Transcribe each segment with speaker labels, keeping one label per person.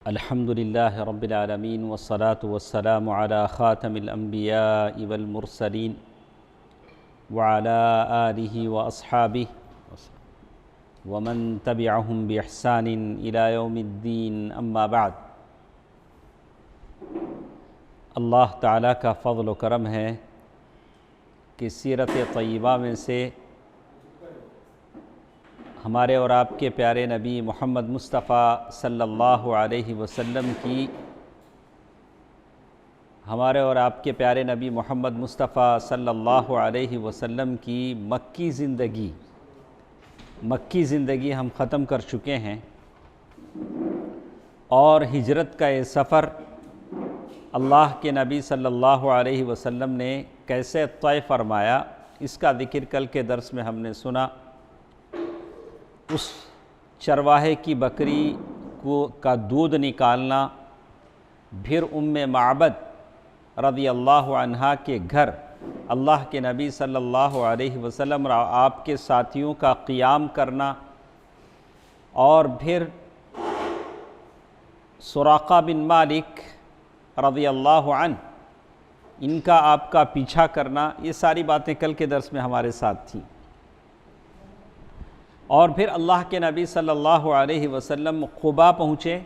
Speaker 1: الحمد لله رب العالمين والصلاة والسلام على خاتم الأنبياء والمرسلين وعلى آله وأصحابه ومن تبعهم بإحسان إلى يوم الدين أما بعد۔ اللہ تعالیٰ کا فضل و کرم ہے کہ سیرت طیبہ میں سے ہمارے اور آپ کے پیارے نبی محمد مصطفیٰ صلی اللہ علیہ وسلم کی مکی زندگی ہم ختم کر چکے ہیں، اور ہجرت کا یہ سفر اللہ کے نبی صلی اللہ علیہ وسلم نے کیسے طے فرمایا، اس کا ذکر کل کے درس میں ہم نے سنا۔ اس چرواہے کی بکری کا دودھ نکالنا، پھر معبد رضی اللہ عنہا کے گھر اللہ کے نبی صلی اللہ علیہ وسلم اور آپ کے ساتھیوں کا قیام کرنا، اور پھر سراقہ بن مالک رضی اللہ عنہ ان کا آپ کا پیچھا کرنا، یہ ساری باتیں کل کے درس میں ہمارے ساتھ تھیں۔ اور پھر اللہ کے نبی صلی اللہ علیہ وسلم قباء پہنچے۔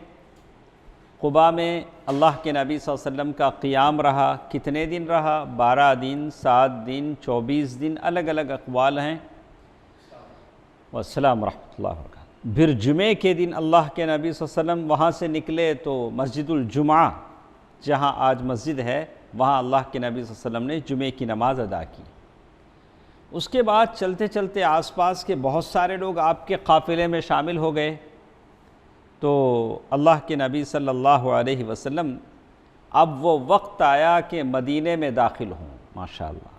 Speaker 1: قباء میں اللہ کے نبی صلی اللہ علیہ وسلم کا قیام رہا۔ کتنے دن رہا؟ 12 دن، 7 دن، 24 دن، الگ الگ اقوال ہیں۔ والسلام ورحمۃ اللہ وبرکاتہ۔ پھر جمعے کے دن اللہ کے نبی صلی اللہ علیہ وسلم وہاں سے نکلے تو مسجد الجمعہ جہاں آج مسجد ہے، وہاں اللہ کے نبی صلی اللہ علیہ وسلم نے جمعے کی نماز ادا کی۔ اس کے بعد چلتے چلتے آس پاس کے بہت سارے لوگ آپ کے قافلے میں شامل ہو گئے، تو اللہ کے نبی صلی اللہ علیہ وسلم اب وہ وقت آیا کہ مدینے میں داخل ہوں۔ ماشاءاللہ،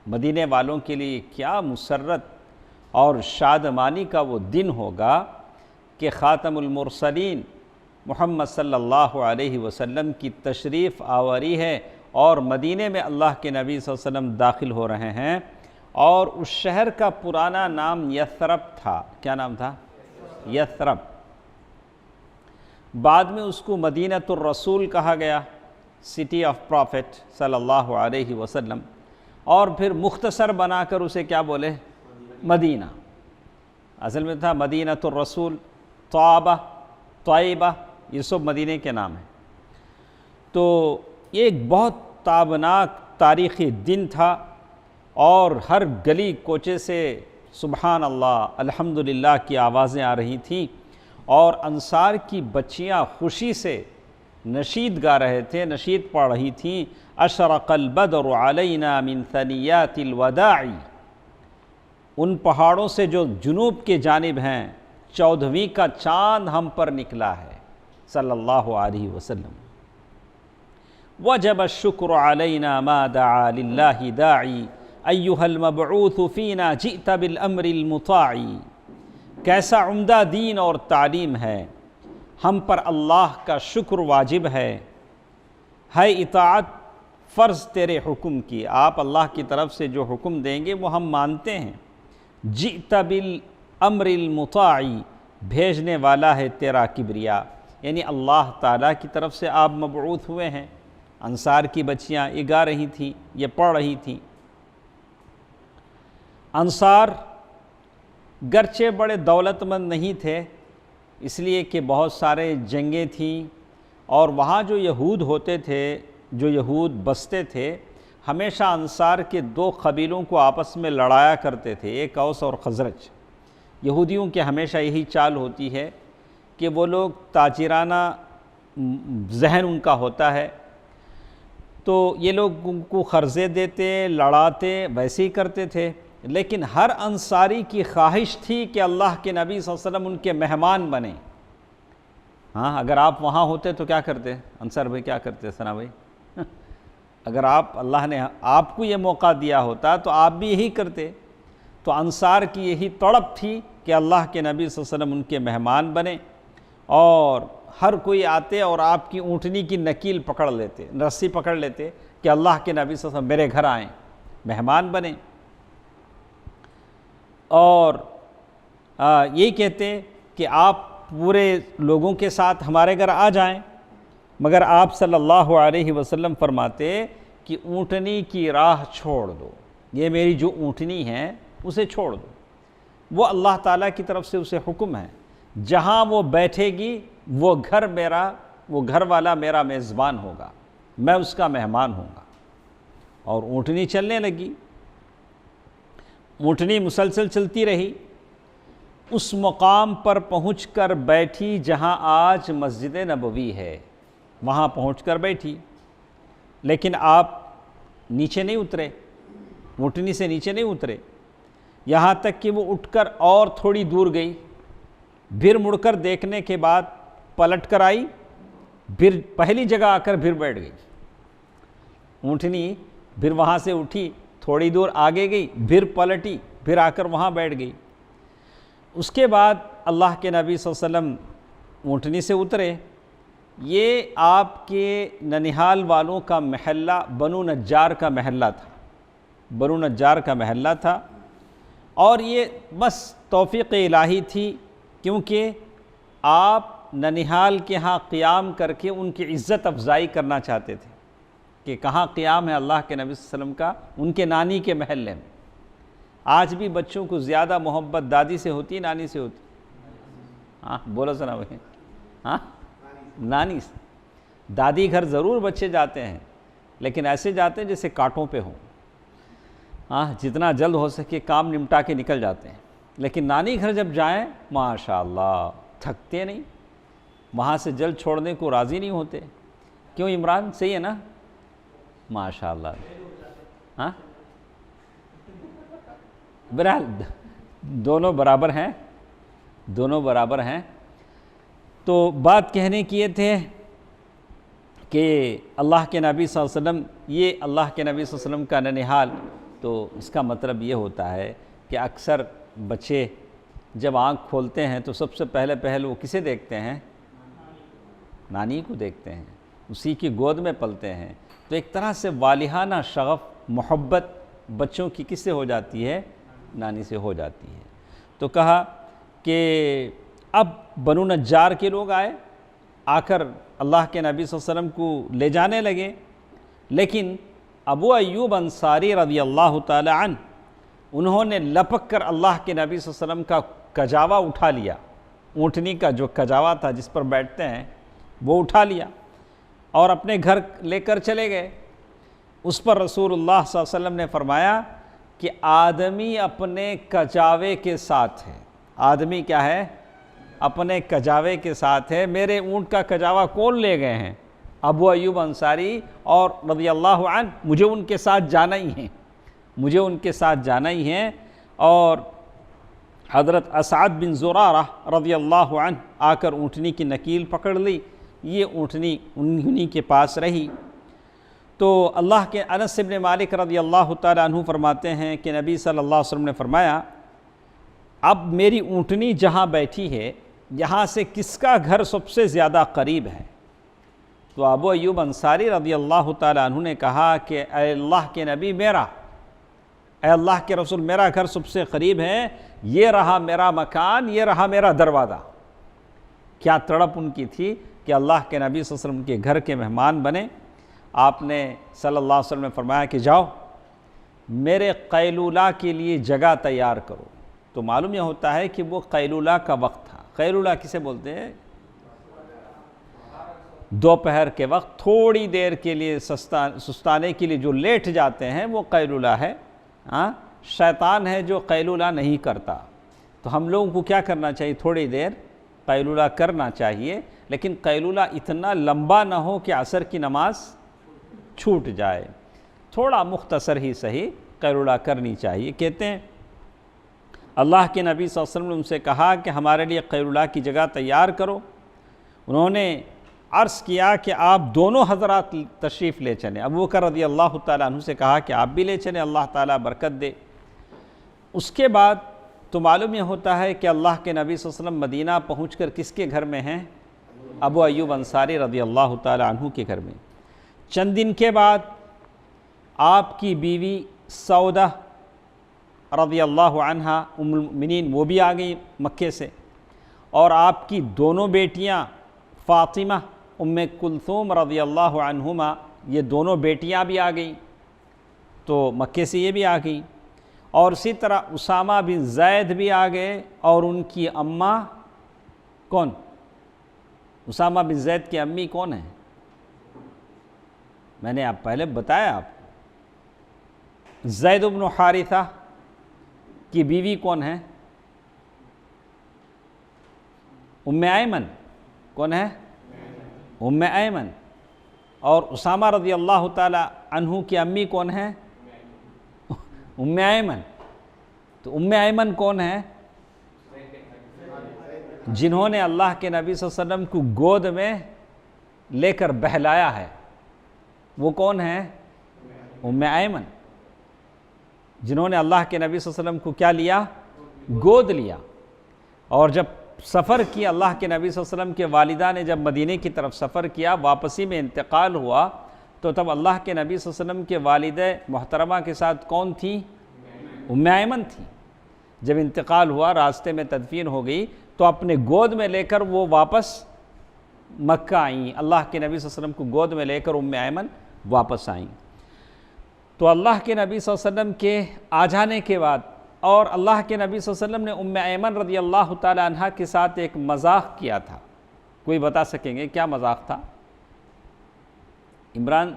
Speaker 1: مدینے والوں کے لیے کیا مسرت اور شادمانی کا وہ دن ہوگا کہ خاتم المرسلین محمد صلی اللہ علیہ وسلم کی تشریف آوری ہے، اور مدینے میں اللہ کے نبی صلی اللہ علیہ وسلم داخل ہو رہے ہیں۔ اور اس شہر کا پرانا نام یثرب تھا۔ کیا نام تھا؟ یثرب۔ بعد میں اس کو مدینۃ الرسول کہا گیا، سٹی آف پروفٹ صلی اللہ علیہ وسلم، اور پھر مختصر بنا کر اسے کیا بولے؟ مدینہ۔ اصل میں تھا مدینۃ الرسول، طیبہ، یہ سب مدینے کے نام ہیں۔ تو یہ ایک بہت تابناک تاریخی دن تھا، اور ہر گلی کوچے سے سبحان اللہ، الحمدللہ کی آوازیں آ رہی تھیں، اور انصار کی بچیاں خوشی سے نشید گا رہے تھے، نشید پڑھ رہی تھیں۔ اشرق البدر علینا من ثنیات الوداع، ان پہاڑوں سے جو جنوب کے جانب ہیں 14ویں کا چاند ہم پر نکلا ہے صلی اللہ علیہ وسلم۔ وجب الشکر علینا ما دعا للہ داعی ایہا المبعوث فینا جئت بالامر المطاع، کیسا عمدہ دین اور تعلیم ہے، ہم پر اللہ کا شکر واجب ہے اطاعت فرض تیرے حکم کی، آپ اللہ کی طرف سے جو حکم دیں گے وہ ہم مانتے ہیں۔ جئت بالامر المطاع، بھیجنے والا ہے تیرا کبریا، یعنی اللہ تعالیٰ کی طرف سے آپ مبعوث ہوئے ہیں۔ انصار کی بچیاں یہ گا رہی تھیں، یہ پڑھ رہی تھیں۔ انصار گرچہ بڑے دولت مند نہیں تھے، اس لیے کہ بہت سارے جنگیں تھیں، اور وہاں جو یہود ہوتے تھے، جو یہود بستے تھے، ہمیشہ انصار کے 2 قبیلوں کو آپس میں لڑایا کرتے تھے، ایک اوس اور خزرج۔ یہودیوں کے ہمیشہ یہی چال ہوتی ہے کہ وہ لوگ تاجرانہ ذہن ان کا ہوتا ہے، تو یہ لوگ ان کو قرضے دیتے، لڑاتے، ویسے ہی کرتے تھے۔ لیکن ہر انصاری کی خواہش تھی کہ اللہ کے نبی صلی اللہ علیہ وسلم ان کے مہمان بنیں۔ ہاں، اگر آپ وہاں ہوتے تو کیا کرتے؟ انصار بھائی کیا کرتے؟ ثنا بھائی، اگر اللہ نے آپ کو یہ موقع دیا ہوتا تو آپ بھی یہی کرتے۔ تو انصار کی یہی تڑپ تھی کہ اللہ کے نبی صلی اللہ علیہ وسلم ان کے مہمان بنیں، اور ہر کوئی آتے اور آپ کی اونٹنی کی نکیل پکڑ لیتے، رسی پکڑ لیتے کہ اللہ کے نبی صلی اللہ علیہ وسلم میرے گھر آئیں، مہمان بنیں۔ اور یہی کہتے کہ آپ پورے لوگوں کے ساتھ ہمارے گھر آ جائیں، مگر آپ صلی اللہ علیہ وسلم فرماتے کہ اونٹنی کی راہ چھوڑ دو، یہ میری جو اونٹنی ہے اسے چھوڑ دو، وہ اللہ تعالیٰ کی طرف سے اسے حکم ہے، جہاں وہ بیٹھے گی وہ گھر والا میرا میزبان ہوگا، میں اس کا مہمان ہوں گا۔ اور اونٹنی چلنے لگی، اونٹنی مسلسل چلتی رہی، اس مقام پر پہنچ کر بیٹھی جہاں آج مسجد نبوی ہے، وہاں پہنچ کر بیٹھی، لیکن آپ نیچے نہیں اترے، اونٹنی سے نیچے نہیں اترے، یہاں تک کہ وہ اٹھ کر اور تھوڑی دور گئی، پھر مڑ کر دیکھنے کے بعد پلٹ کر آئی، پھر پہلی جگہ آ کر پھر بیٹھ گئی۔ اونٹنی پھر وہاں سے اٹھی، تھوڑی دور آگے گئی، پھر پلٹی، پھر آ کر وہاں بیٹھ گئی۔ اس کے بعد اللہ کے نبی صلی اللہ علیہ وسلم اونٹنی سے اترے۔ یہ آپ کے ننیہال والوں کا محلہ بنو نجار کا محلہ تھا، بنو نجار کا محلہ تھا، اور یہ بس توفیق الہی تھی، کیونکہ آپ ننیہال کے ہاں قیام کر کے ان کی عزت افزائی کرنا چاہتے تھے کہ کہاں قیام ہے اللہ کے نبی صلی اللہ علیہ وسلم کا، ان کے نانی کے محلے میں۔ آج بھی بچوں کو زیادہ محبت دادی سے ہوتی ہے نانی سے ہوتی؟ ہاں بولو سنا بھائی، ہاں نانی سے۔ دادی گھر ضرور بچے جاتے ہیں، لیکن ایسے جاتے ہیں جیسے کانٹوں پہ ہوں، ہاں جتنا جلد ہو سکے کام نمٹا کے نکل جاتے ہیں، لیکن نانی گھر جب جائیں ماشاءاللہ تھکتے نہیں، وہاں سے جلد چھوڑنے کو راضی نہیں ہوتے۔ کیوں عمران، صحیح ہے نا؟ ماشاءاللہ، ہاں بہرحال دونوں برابر ہیں، دونوں برابر ہیں۔ تو بات کہنے کی یہ تھے کہ اللہ کے نبی صلی اللہ علیہ وسلم، یہ اللہ کے نبی صلی اللہ علیہ وسلم کا ننیہال، تو اس کا مطلب یہ ہوتا ہے کہ اکثر بچے جب آنکھ کھولتے ہیں تو سب سے پہلے وہ کسے دیکھتے ہیں؟ نانی کو دیکھتے ہیں، اسی کی گود میں پلتے ہیں، تو ایک طرح سے والہانہ شغف، محبت بچوں کی کس سے ہو جاتی ہے؟ نانی سے ہو جاتی ہے۔ تو کہا کہ اب بنو نجار کے لوگ آئے، آ کر اللہ کے نبی صلی اللہ علیہ وسلم کو لے جانے لگے، لیکن ابو ایوب انصاری رضی اللہ تعالی عنہ، انہوں نے لپک کر اللہ کے نبی صلی اللہ علیہ وسلم کا کجاوا اٹھا لیا، اونٹنی کا جو کجاوا تھا جس پر بیٹھتے ہیں وہ اٹھا لیا اور اپنے گھر لے کر چلے گئے۔ اس پر رسول اللہ صلی اللہ علیہ وسلم نے فرمایا کہ آدمی اپنے کجاوے کے ساتھ ہے، آدمی کیا ہے؟ اپنے کجاوے کے ساتھ ہے، میرے اونٹ کا کجاوا کون لے گئے ہیں؟ ابو ایوب انصاری، اور رضی اللہ عنہ، مجھے ان کے ساتھ جانا ہی ہے، مجھے ان کے ساتھ جانا ہی ہے۔ اور حضرت اسعد بن زرارہ رضی اللہ عنہ آ کر اونٹنی کی نکیل پکڑ لی، یہ اونٹنی انہی کے پاس رہی۔ تو اللہ کے انس بن مالک رضی اللہ تعالیٰ عنہ فرماتے ہیں کہ نبی صلی اللہ علیہ وسلم نے فرمایا، اب میری اونٹنی جہاں بیٹھی ہے یہاں سے کس کا گھر سب سے زیادہ قریب ہے؟ تو ابو ایوب انصاری رضی اللہ تعالیٰ عنہ نے کہا کہ اے اللہ کے نبی، میرا، اے اللہ کے رسول، میرا گھر سب سے قریب ہے، یہ رہا میرا مکان، یہ رہا میرا دروازہ۔ کیا تڑپ ان کی تھی کہ اللہ کے نبی صلی اللہ علیہ وسلم کے گھر کے مہمان بنے۔ آپ نے صلی اللہ علیہ وسلم نے فرمایا کہ جاؤ میرے قیلولہ کے لیے جگہ تیار کرو۔ تو معلوم یہ ہوتا ہے کہ وہ قیلولہ کا وقت تھا۔ قیلولہ کسے بولتے ہیں؟ دوپہر کے وقت تھوڑی دیر کے لیے سستانے کے لیے جو لیٹ جاتے ہیں وہ قیلولہ ہے۔ ہاں، شیطان ہے جو قیلولہ نہیں کرتا۔ تو ہم لوگوں کو کیا کرنا چاہیے؟ تھوڑی دیر قیلولہ کرنا چاہیے، لیکن قیلولہ اتنا لمبا نہ ہو کہ عصر کی نماز چھوٹ جائے، تھوڑا مختصر ہی صحیح قیلولہ کرنی چاہیے۔ کہتے ہیں اللہ کے نبی صلی اللہ علیہ وسلم نے ان سے کہا کہ ہمارے لیے قیلولہ کی جگہ تیار کرو۔ انہوں نے عرض کیا کہ آپ دونوں حضرات تشریف لے چلیں۔ ابو بکر رضی اللہ تعالیٰ عنہ سے کہا کہ آپ بھی لے چلیں، اللہ تعالیٰ برکت دے۔ اس کے بعد تو معلوم یہ ہوتا ہے کہ اللہ کے نبی صلی اللہ علیہ وسلم مدینہ پہنچ کر کس کے گھر میں ہیں؟ ابو ایوب انصاری رضی اللہ تعالیٰ عنہ کے گھر میں۔ چند دن کے بعد آپ کی بیوی سودہ رضی اللہ عنہا ام المؤمنین وہ بھی آ گئی مکے سے، اور آپ کی دونوں بیٹیاں فاطمہ ام کلثوم رضی اللہ عنہما، یہ دونوں بیٹیاں بھی آ گئیں، تو مکے سے یہ بھی آ گئیں، اور اسی طرح اسامہ بن زید بھی آ گئے، اور ان کی اماں کون؟ اسامہ بن زید کی امی کون ہیں؟ میں نے آپ پہلے بتایا آپ کو، زید بن حارثہ کی بیوی کون ہے؟ ام ایمن۔ کون ہے؟ ام ایمن۔ اور اسامہ رضی اللہ تعالی عنہ کی امی کون ہے؟ ام ایمن۔ تو ام ایمن کون ہے؟ جنہوں نے اللہ کے نبی صلی اللہ علیہ وسلم کو گود میں لے کر بہلایا ہے، وہ کون ہے؟ ام ایمن، جنہوں نے اللہ کے نبی صلی اللہ علیہ وسلم کو کیا لیا؟ گود لیا۔ اور جب سفر کیا اللہ کے نبی صلی اللہ علیہ وسلم کے والدہ نے، جب مدینے کی طرف سفر کیا، واپسی میں انتقال ہوا، تو تب اللہ کے نبی صلی اللہ علیہ وسلم کے والدہ محترمہ کے ساتھ کون تھی؟ ام ایمن تھی۔ جب انتقال ہوا، راستے میں تدفین ہو گئی، تو اپنے گود میں لے کر وہ واپس مکہ آئیں، اللہ کے نبی صلی اللہ علیہ وسلم کو گود میں لے کر ام ایمن واپس آئیں۔ تو اللہ کے نبی صلی اللہ علیہ وسلم کے آ جانے کے بعد، اور اللہ کے نبی صلی اللہ علیہ وسلم نے ام ایمن رضی اللہ تعالی عنہ کے ساتھ ایک مذاق کیا تھا۔ کوئی بتا سکیں گے کیا مذاق تھا؟ عمران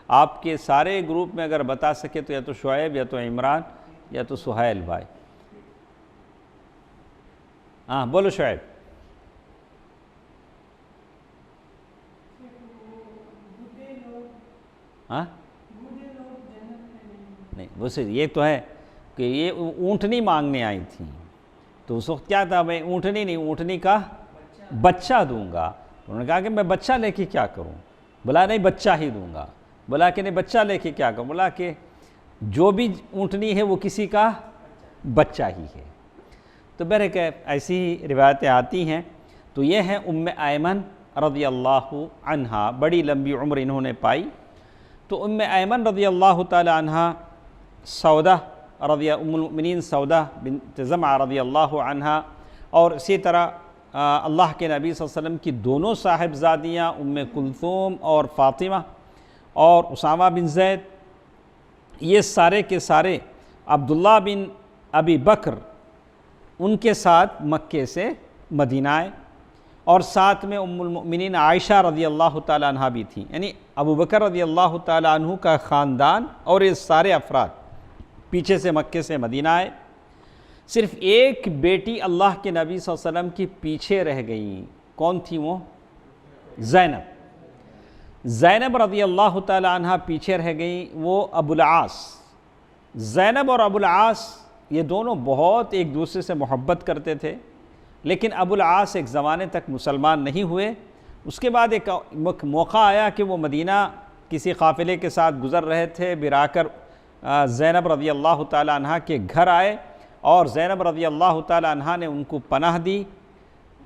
Speaker 1: آپ کے سارے گروپ میں اگر بتا سکے تو یا تو شعیب، یا تو عمران، یا تو سہیل بھائی۔ ہاں بولو شعیب۔ ہاں نہیں، ویسے یہ تو ہے کہ یہ اونٹنی مانگنے آئی تھیں، تو اس وقت کیا تھا؟ میں اونٹنی نہیں، اونٹنی کا بچہ دوں گا۔ انہوں نے کہا کہ میں بچہ لے کے کیا کروں؟ بولا نہیں، بچہ ہی دوں گا۔ بولا کہ نہیں، بچہ لے کے کیا کروں؟ بولا کہ جو بھی اونٹنی ہے وہ کسی کا بچہ ہی ہے۔ تو بہرکیف ایسی ہی روایتیں آتی ہیں۔ تو یہ ہے ام ایمن رضی اللہ عنہا، بڑی لمبی عمر انہوں نے پائی۔ تو ام ایمن رضی اللہ تعالی عنہا، سودہ ام المؤمنین سودہ بنت زمعہ رضی اللہ عنہا، اور اسی طرح اللہ کے نبی صلی اللہ علیہ وسلم کی دونوں صاحبزادیاں ام کلثوم اور فاطمہ اور اسامہ بن زید، یہ سارے کے سارے عبداللہ بن ابی بکر ان کے ساتھ مکے سے مدینہ آئے، اور ساتھ میں ام المؤمنین عائشہ رضی اللہ تعالی عنہ بھی تھیں۔ یعنی ابو بکر رضی اللہ تعالی عنہ کا خاندان اور یہ سارے افراد پیچھے سے مکے سے مدینہ آئے۔ صرف ایک بیٹی اللہ کے نبی صلی اللہ علیہ وسلم کی پیچھے رہ گئیں۔ کون تھی وہ؟ زینب رضی اللہ تعالی عنہ پیچھے رہ گئیں، وہ ابو العاص۔ زینب اور ابو العاص یہ دونوں بہت ایک دوسرے سے محبت کرتے تھے، لیکن ابو العاص ایک زمانے تک مسلمان نہیں ہوئے۔ اس کے بعد ایک موقع آیا کہ وہ مدینہ کسی قافلے کے ساتھ گزر رہے تھے، برا کر زینب رضی اللہ تعالی عنہ کے گھر آئے، اور زینب رضی اللہ تعالی عنہ نے ان کو پناہ دی۔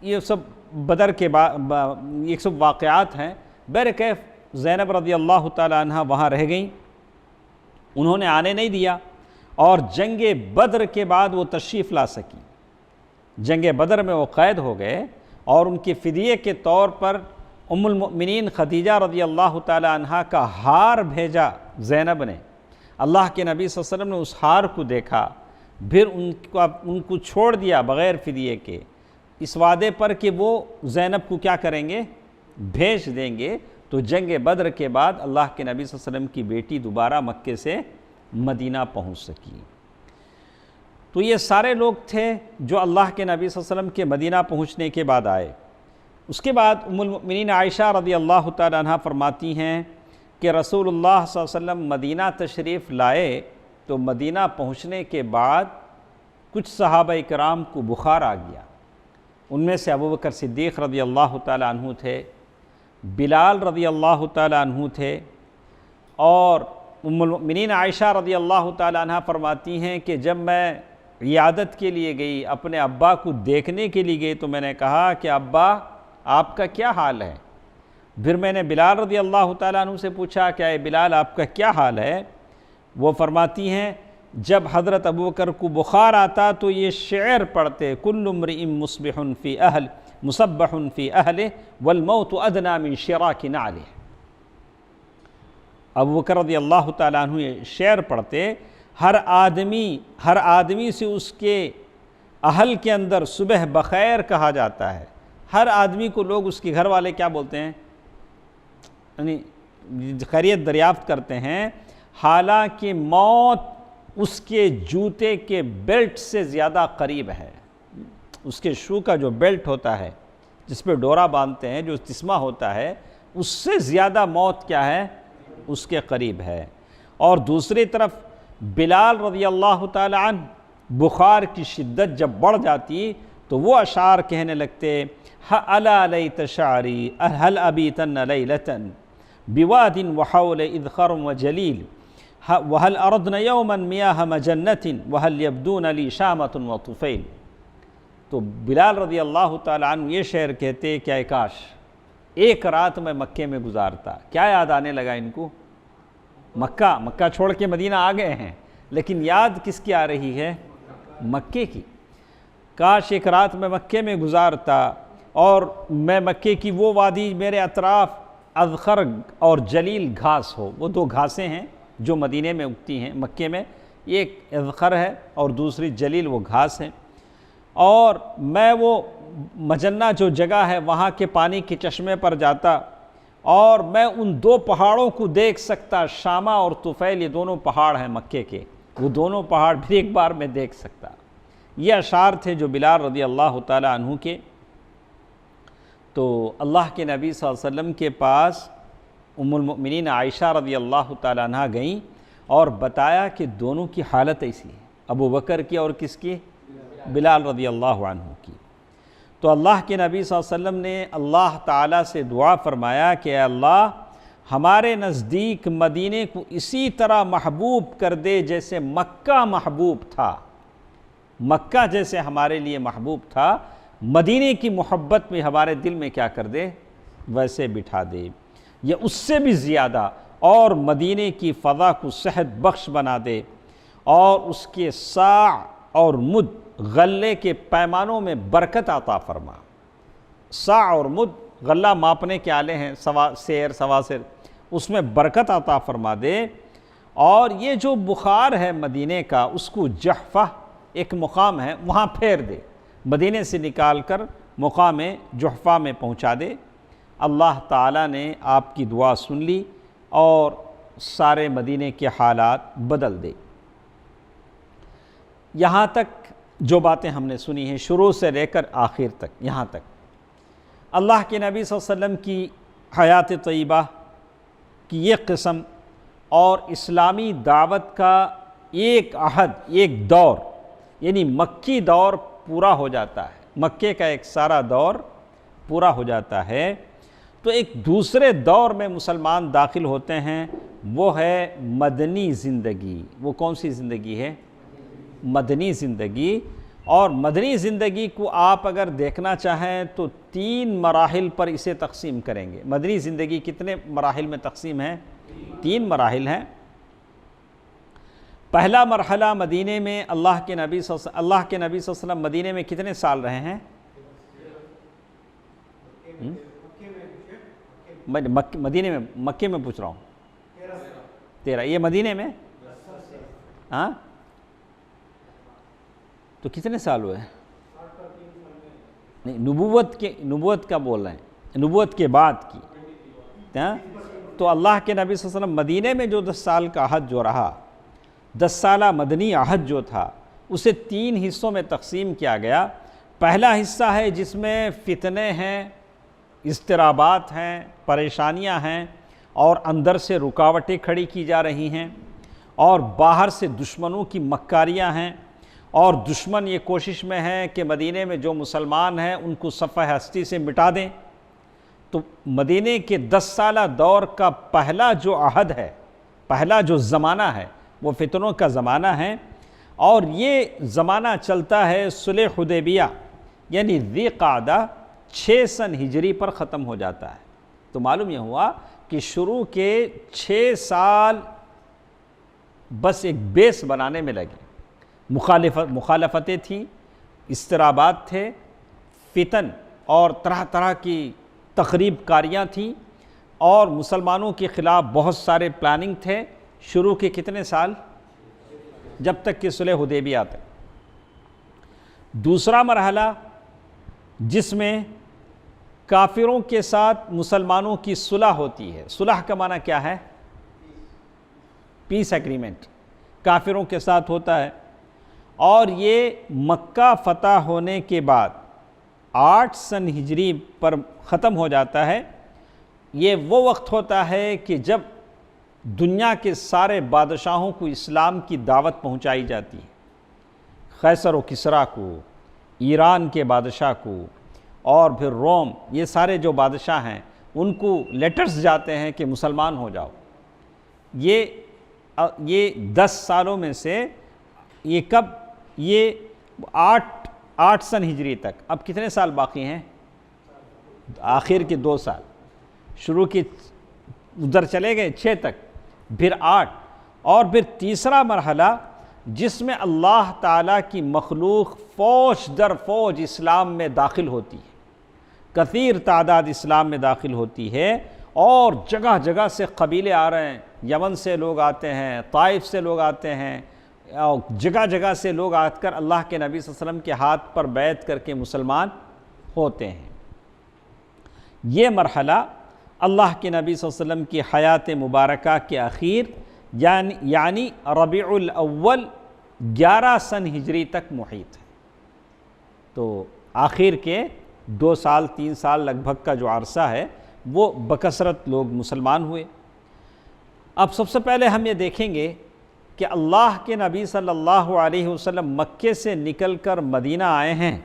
Speaker 1: یہ سب بدر کے یہ سب واقعات ہیں۔ بہرکیف زینب رضی اللہ تعالی عنہ وہاں رہ گئیں، انہوں نے آنے نہیں دیا، اور جنگ بدر کے بعد وہ تشریف لا سکی۔ جنگ بدر میں وہ قید ہو گئے، اور ان کے فدیے کے طور پر ام المؤمنین خدیجہ رضی اللہ تعالی عنہ کا ہار بھیجا زینب نے۔ اللہ کے نبی صلی اللہ علیہ وسلم نے اس ہار کو دیکھا، پھر ان کو چھوڑ دیا بغیر فدیے کے، اس وعدے پر کہ وہ زینب کو کیا کریں گے؟ بھیج دیں گے۔ تو جنگ بدر کے بعد اللہ کے نبی صلی اللہ علیہ وسلم کی بیٹی دوبارہ مکے سے مدینہ پہنچ سکی۔ تو یہ سارے لوگ تھے جو اللہ کے نبی صلی اللہ علیہ وسلم کے مدینہ پہنچنے کے بعد آئے۔ اس کے بعد ام المؤمنین عائشہ رضی اللہ تعالی عنہ فرماتی ہیں کہ رسول اللہ صلی اللہ علیہ وسلم مدینہ تشریف لائے، تو مدینہ پہنچنے کے بعد کچھ صحابہ کرام کو بخار آ گیا۔ ان میں سے ابو بکر صدیق رضی اللہ تعالی عنہ تھے، بلال رضی اللہ تعالی عنہ تھے، اور ام المؤمنین عائشہ رضی اللہ تعالی عنہ فرماتی ہیں کہ جب میں عیادت کے لیے گئی، اپنے ابا کو دیکھنے کے لیے گئی، تو میں نے کہا کہ ابا آپ کا کیا حال ہے؟ پھر میں نے بلال رضی اللہ تعالیٰ عنہ سے پوچھا کہ اے بلال آپ کا کیا حال ہے؟ وہ فرماتی ہیں جب حضرت ابوبکر کو بخار آتا تو یہ شعر پڑھتے، کل امرئ مصبح فی اہل مصبح فی اہلہ والموت ادنی من شراک نعلہ۔ ابوبکر رضی اللہ تعالیٰ عنہ یہ شعر پڑھتے، ہر آدمی سے اس کے اہل کے اندر صبح بخیر کہا جاتا ہے۔ ہر آدمی کو لوگ اس کے گھر والے کیا بولتے ہیں؟ یعنی خیریت دریافت کرتے ہیں، حالانکہ موت اس کے جوتے کے بیلٹ سے زیادہ قریب ہے۔ اس کے شو کا جو بیلٹ ہوتا ہے جس پہ ڈورا باندھتے ہیں، جو تسمہ ہوتا ہے، اس سے زیادہ موت کیا ہے؟ اس کے قریب ہے۔ اور دوسری طرف بلال رضی اللہ تعالی عنہ بخار کی شدت جب بڑھ جاتی تو وہ اشعار کہنے لگتے، الا لیت شعری هل ابیتن لیلۃ بواد وحول اذخر وجلیل وهل اردن یوما میاہ مجنۃ وهل یبدون لی شامۃ وطفیل۔ تو بلال رضی اللہ تعالی عنہ یہ شعر کہتے کہ اے کاش ایک رات میں مکے میں گزارتا۔ کیا یاد آنے لگا ان کو؟ مکہ چھوڑ کے مدینہ آ گئے ہیں، لیکن یاد کس کی آ رہی ہے؟ مکے کی۔ کاش ایک رات میں مکے میں گزارتا اور میں مکے کی وہ وادی میرے اطراف اذخر اور جلیل گھاس ہو۔ وہ دو گھاسیں ہیں جو مدینے میں اگتی ہیں، مکے میں، ایک اذخر ہے اور دوسری جلیل وہ گھاس ہے، اور میں وہ مجنہ جو جگہ ہے وہاں کے پانی کے چشمے پر جاتا اور میں ان دو پہاڑوں کو دیکھ سکتا، شامہ اور طفیل، یہ دونوں پہاڑ ہیں مکے کے، وہ دونوں پہاڑ بھی ایک بار میں دیکھ سکتا۔ یہ اشعار تھے جو بلال رضی اللہ تعالی عنہ کے۔ تو اللہ کے نبی صلی اللہ علیہ وسلم کے پاس ام المؤمنین عائشہ رضی اللہ تعالی عنہ گئیں اور بتایا کہ دونوں کی حالت ایسی ہے، ابو بکر کی اور کس کی؟ بلال رضی اللہ عنہ کی۔ تو اللہ کے نبی صلی اللہ علیہ وسلم نے اللہ تعالیٰ سے دعا فرمایا کہ اے اللہ ہمارے نزدیک مدینے کو اسی طرح محبوب کر دے جیسے مکہ محبوب تھا۔ مکہ جیسے ہمارے لیے محبوب تھا، مدینے کی محبت بھی ہمارے دل میں کیا کر دے؟ ویسے بٹھا دے، یا اس سے بھی زیادہ، اور مدینے کی فضا کو صحت بخش بنا دے، اور اس کے صاع اور مد غلے کے پیمانوں میں برکت عطا فرما۔ صاع اور مد غلہ ماپنے کے آلے ہیں، سیر سواسر، اس میں برکت عطا فرما دے، اور یہ جو بخار ہے مدینے کا اس کو جحفہ ایک مقام ہے وہاں پھیر دے، مدینے سے نکال کر مقام جحفہ میں پہنچا دے۔ اللہ تعالیٰ نے آپ کی دعا سن لی اور سارے مدینے کے حالات بدل دے۔ یہاں تک جو باتیں ہم نے سنی ہیں شروع سے لے کر آخر تک، یہاں تک اللہ کے نبی صلی اللہ علیہ وسلم کی حیات طیبہ کی یہ قسم اور اسلامی دعوت کا ایک عہد، ایک دور، یعنی مکی دور پورا ہو جاتا ہے، مکے کا ایک سارا دور پورا ہو جاتا ہے، تو ایک دوسرے دور میں مسلمان داخل ہوتے ہیں، وہ ہے مدنی زندگی۔ وہ کون سی زندگی ہے؟ مدنی زندگی۔ اور مدنی زندگی کو آپ اگر دیکھنا چاہیں تو 3 مراحل پر اسے تقسیم کریں گے۔ مدنی زندگی کتنے مراحل میں تقسیم ہے؟ 3 مراحل ہیں۔ پہلا مرحلہ مدینے میں اللہ کے نبی صلی اللہ علیہ وسلم مدینے میں کتنے سال رہے ہیں؟ مدینے میں، مکے میں پوچھ رہا ہوں۔ 13۔ یہ مدینے میں؟ ہاں تو کتنے سال ہوئے؟ نہیں، نبوت کا بول رہے ہیں، نبوت کے بعد کی۔ تو اللہ کے نبی صلی اللہ علیہ وسلم مدینے میں جو 10 سال کا عہد جو رہا، 10 سالہ مدنی عہد جو تھا، اسے 3 حصوں میں تقسیم کیا گیا۔ پہلا حصہ ہے جس میں فتنے ہیں، اضطرابات ہیں، پریشانیاں ہیں، اور اندر سے رکاوٹیں کھڑی کی جا رہی ہیں، اور باہر سے دشمنوں کی مکاریاں ہیں، اور دشمن یہ کوشش میں ہے کہ مدینے میں جو مسلمان ہیں ان کو صفحہ ہستی سے مٹا دیں۔ تو مدینے کے 10 سالہ دور کا پہلا جو عہد ہے، پہلا جو زمانہ ہے، وہ فتنوں کا زمانہ ہے، اور یہ زمانہ چلتا ہے صلح حدیبیہ یعنی ذی قعدہ 6 سن ہجری پر ختم ہو جاتا ہے۔ تو معلوم یہ ہوا کہ شروع کے 6 سال بس ایک بیس بنانے میں لگے۔ مخالفتیں تھیں، اضطرابات تھے، فتن اور طرح طرح کی تخریب کاریاں تھیں، اور مسلمانوں کے خلاف بہت سارے پلاننگ تھے۔ شروع کے کتنے سال؟ جب تک کہ صلح حدیبیہ تک۔ دوسرا مرحلہ جس میں کافروں کے ساتھ مسلمانوں کی صلح ہوتی ہے۔ صلح کا معنی کیا ہے؟ پیس ایگریمنٹ کافروں کے ساتھ ہوتا ہے، اور یہ مکہ فتح ہونے کے بعد 8 سن ہجری پر ختم ہو جاتا ہے۔ یہ وہ وقت ہوتا ہے کہ جب دنیا کے سارے بادشاہوں کو اسلام کی دعوت پہنچائی جاتی ہے۔ قیصر و کسریٰ کو، ایران کے بادشاہ کو، اور پھر روم، یہ سارے جو بادشاہ ہیں ان کو لیٹرز جاتے ہیں کہ مسلمان ہو جاؤ۔ یہ 10 سالوں میں سے یہ کب؟ یہ 8 سن ہجری تک۔ اب کتنے سال باقی ہیں؟ آخر کے 2 سال۔ شروع کی ادھر چلے گئے 6 تک، پھر 8، اور پھر تیسرا مرحلہ جس میں اللہ تعالیٰ کی مخلوق فوج در فوج اسلام میں داخل ہوتی ہے، کثیر تعداد اسلام میں داخل ہوتی ہے، اور جگہ جگہ سے قبیلے آ رہے ہیں۔ یمن سے لوگ آتے ہیں، طائف سے لوگ آتے ہیں، اور جگہ جگہ سے لوگ آ کر اللہ کے نبی صلی اللہ علیہ وسلم کے ہاتھ پر بیعت کر کے مسلمان ہوتے ہیں۔ یہ مرحلہ اللہ کے نبی صلی اللہ علیہ وسلم کی حیات مبارکہ کے اخیر یعنی ربیع الاول 11 سن ہجری تک محیط ہے۔ تو آخر کے 2 سال 3 سال لگ بھگ کا جو عرصہ ہے وہ بکثرت لوگ مسلمان ہوئے۔ اب سب سے پہلے ہم یہ دیکھیں گے کہ اللہ کے نبی صلی اللہ علیہ وسلم مکے سے نکل کر مدینہ آئے ہیں،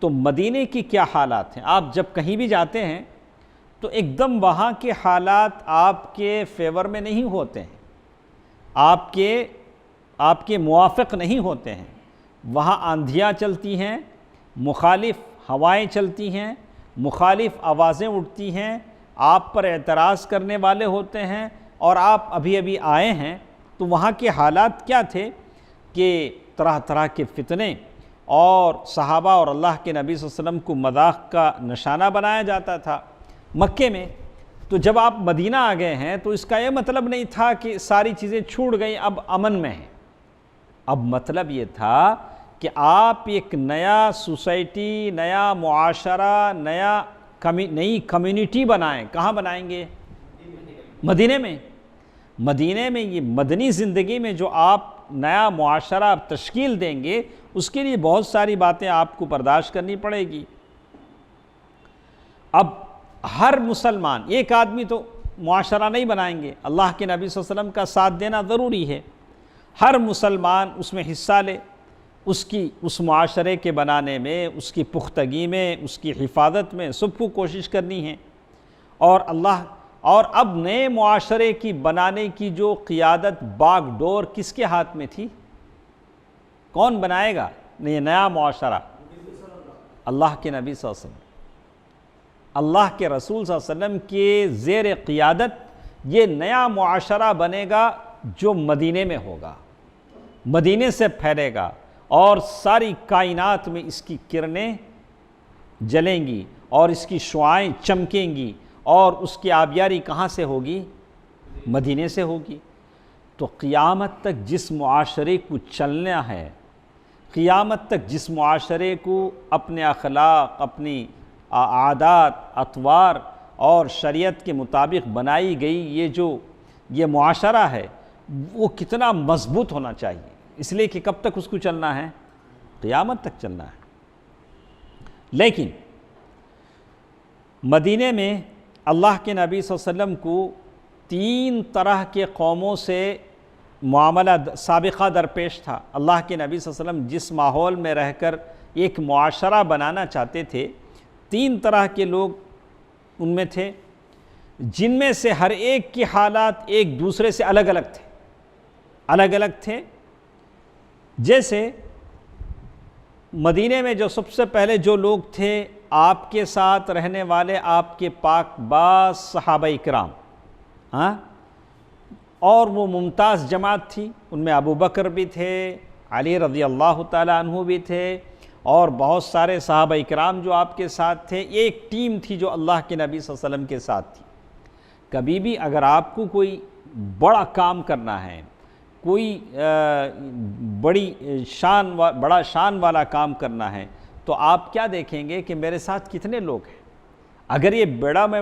Speaker 1: تو مدینے کی کیا حالات ہیں۔ آپ جب کہیں بھی جاتے ہیں تو ایک دم وہاں کے حالات آپ کے فیور میں نہیں ہوتے ہیں، آپ کے موافق نہیں ہوتے ہیں۔ وہاں آندھیاں چلتی ہیں، مخالف ہوائیں چلتی ہیں، مخالف آوازیں اٹھتی ہیں، آپ پر اعتراض کرنے والے ہوتے ہیں، اور آپ ابھی آئے ہیں۔ تو وہاں کے حالات کیا تھے کہ طرح طرح کے فتنے، اور صحابہ اور اللہ کے نبی صلی اللہ علیہ وسلم کو مذاق کا نشانہ بنایا جاتا تھا مکے میں۔ تو جب آپ مدینہ آ گئے ہیں تو اس کا یہ مطلب نہیں تھا کہ ساری چیزیں چھوٹ گئیں، اب امن میں ہیں۔ اب مطلب یہ تھا کہ آپ ایک نیا سوسائٹی، نیا معاشرہ، نئی کمیونٹی بنائیں۔ کہاں بنائیں گے؟ مدینے میں۔ مدینے میں یہ مدنی زندگی میں جو آپ نیا معاشرہ تشکیل دیں گے، اس کے لیے بہت ساری باتیں آپ کو برداشت کرنی پڑے گی۔ اب ہر مسلمان، ایک آدمی تو معاشرہ نہیں بنائیں گے، اللہ کے نبی صلی اللہ علیہ وسلم کا ساتھ دینا ضروری ہے۔ ہر مسلمان اس میں حصہ لے، اس معاشرے کے بنانے میں، اس کی پختگی میں، اس کی حفاظت میں سب کو کوشش کرنی ہے۔ اور اب نئے معاشرے کی بنانے کی جو قیادت باغ ڈور کس کے ہاتھ میں تھی؟ کون بنائے گا یہ نیا معاشرہ؟ اللہ کے نبی صلی اللہ علیہ وسلم، اللہ کے رسول صلی اللہ علیہ وسلم کے زیر قیادت یہ نیا معاشرہ بنے گا جو مدینے میں ہوگا، مدینے سے پھیلے گا، اور ساری کائنات میں اس کی کرنیں جلیں گی، اور اس کی شعاعیں چمکیں گی، اور اس کی آبیاری کہاں سے ہوگی؟ مدینے سے ہوگی۔ تو قیامت تک جس معاشرے کو چلنا ہے، قیامت تک جس معاشرے کو اپنے اخلاق، اپنی عادات، اطوار اور شریعت کے مطابق بنائی گئی یہ معاشرہ ہے، وہ کتنا مضبوط ہونا چاہیے۔ اس لیے کہ کب تک اس کو چلنا ہے؟ قیامت تک چلنا ہے۔ لیکن مدینے میں اللہ کے نبی صلی اللہ علیہ وسلم کو 3 طرح کے قوموں سے معاملہ سابقہ درپیش تھا۔ اللہ کے نبی صلی اللہ علیہ وسلم جس ماحول میں رہ کر ایک معاشرہ بنانا چاہتے تھے، 3 طرح کے لوگ ان میں تھے، جن میں سے ہر ایک کی حالات ایک دوسرے سے الگ الگ تھے۔ جیسے مدینے میں جو سب سے پہلے جو لوگ تھے، آپ کے ساتھ رہنے والے آپ کے پاک باز صحابہ کرام، اور وہ ممتاز جماعت تھی، ان میں ابو بکر بھی تھے، علی رضی اللہ تعالیٰ عنہ بھی تھے، اور بہت سارے صحابہ اکرام جو آپ کے ساتھ تھے۔ یہ ایک ٹیم تھی جو اللہ کے نبی صلی اللہ علیہ وسلم کے ساتھ تھی۔ کبھی بھی اگر آپ کو کوئی بڑا کام کرنا ہے، کوئی بڑا شان والا کام کرنا ہے، تو آپ کیا دیکھیں گے کہ میرے ساتھ کتنے لوگ ہیں۔ اگر یہ میں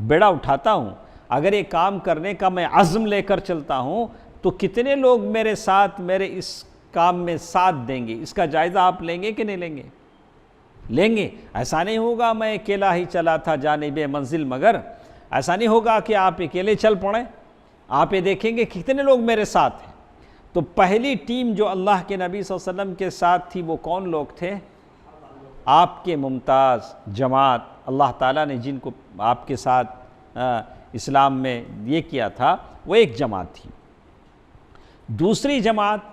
Speaker 1: بیڑا اٹھاتا ہوں، اگر یہ کام کرنے کا میں عزم لے کر چلتا ہوں، تو کتنے لوگ میرے ساتھ میرے اس کام میں ساتھ دیں گے۔ اس کا جائزہ آپ لیں گے کہ نہیں لیں گے؟ لیں گے۔ ایسا نہیں ہوگا میں اکیلا ہی چلا تھا جانب منزل، مگر ایسا نہیں ہوگا کہ آپ اکیلے چل پڑیں۔ آپ یہ دیکھیں گے کتنے لوگ میرے ساتھ ہیں۔ تو پہلی ٹیم جو اللہ کے نبی صلی اللہ علیہ وسلم کے ساتھ تھی، وہ کون لوگ تھے؟ آپ کے ممتاز جماعت، اللہ تعالیٰ نے جن کو آپ کے ساتھ اسلام میں یہ کیا تھا، وہ ایک جماعت تھی۔ دوسری جماعت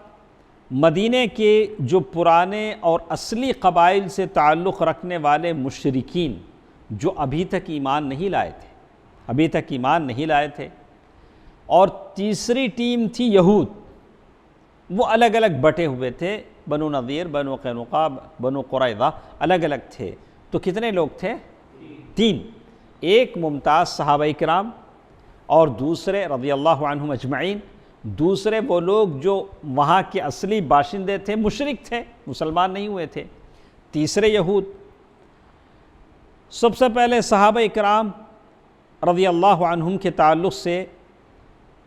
Speaker 1: مدینے کے جو پرانے اور اصلی قبائل سے تعلق رکھنے والے مشرکین، جو ابھی تک ایمان نہیں لائے تھے، اور تیسری ٹیم تھی یہود۔ وہ الگ الگ بٹے ہوئے تھے، بنو نذیر، بنو قینقاع، بنو قریظہ، الگ الگ تھے۔ تو کتنے لوگ تھے؟ 3۔ ایک ممتاز صحابہ کرام، اور دوسرے رضی اللہ عنہم اجمعین، دوسرے وہ لوگ جو وہاں کے اصلی باشندے تھے، مشرک تھے، مسلمان نہیں ہوئے تھے، تیسرے یہود۔ سب سے پہلے صحابہ کرام رضی اللہ عنہم کے تعلق سے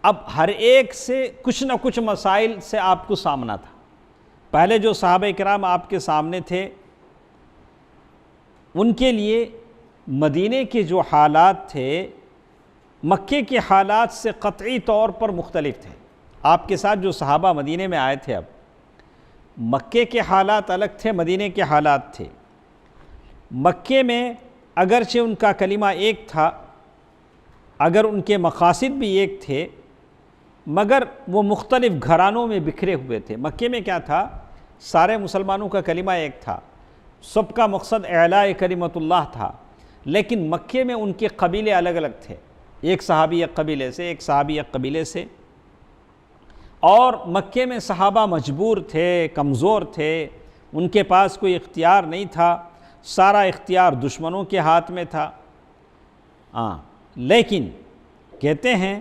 Speaker 1: اب ہر ایک سے کچھ نہ کچھ مسائل سے آپ کو سامنا تھا۔ پہلے جو صحابہ کرام آپ کے سامنے تھے، ان کے لیے مدینے کے جو حالات تھے، مکے کے حالات سے قطعی طور پر مختلف تھے۔ آپ کے ساتھ جو صحابہ مدینے میں آئے تھے، اب مکے کے حالات الگ تھے، مدینے کے حالات تھے۔ مکے میں اگرچہ ان کا کلمہ ایک تھا، اگر ان کے مقاصد بھی ایک تھے، مگر وہ مختلف گھرانوں میں بکھرے ہوئے تھے۔ مکے میں کیا تھا؟ سارے مسلمانوں کا کلمہ ایک تھا، سب کا مقصد اعلاء کلمت اللہ تھا، لیکن مکے میں ان کے قبیلے الگ الگ تھے، ایک صحابی ایک قبیلے سے، ایک صحابی ایک قبیلے سے۔ اور مکے میں صحابہ مجبور تھے، کمزور تھے، ان کے پاس کوئی اختیار نہیں تھا، سارا اختیار دشمنوں کے ہاتھ میں تھا۔ لیکن کہتے ہیں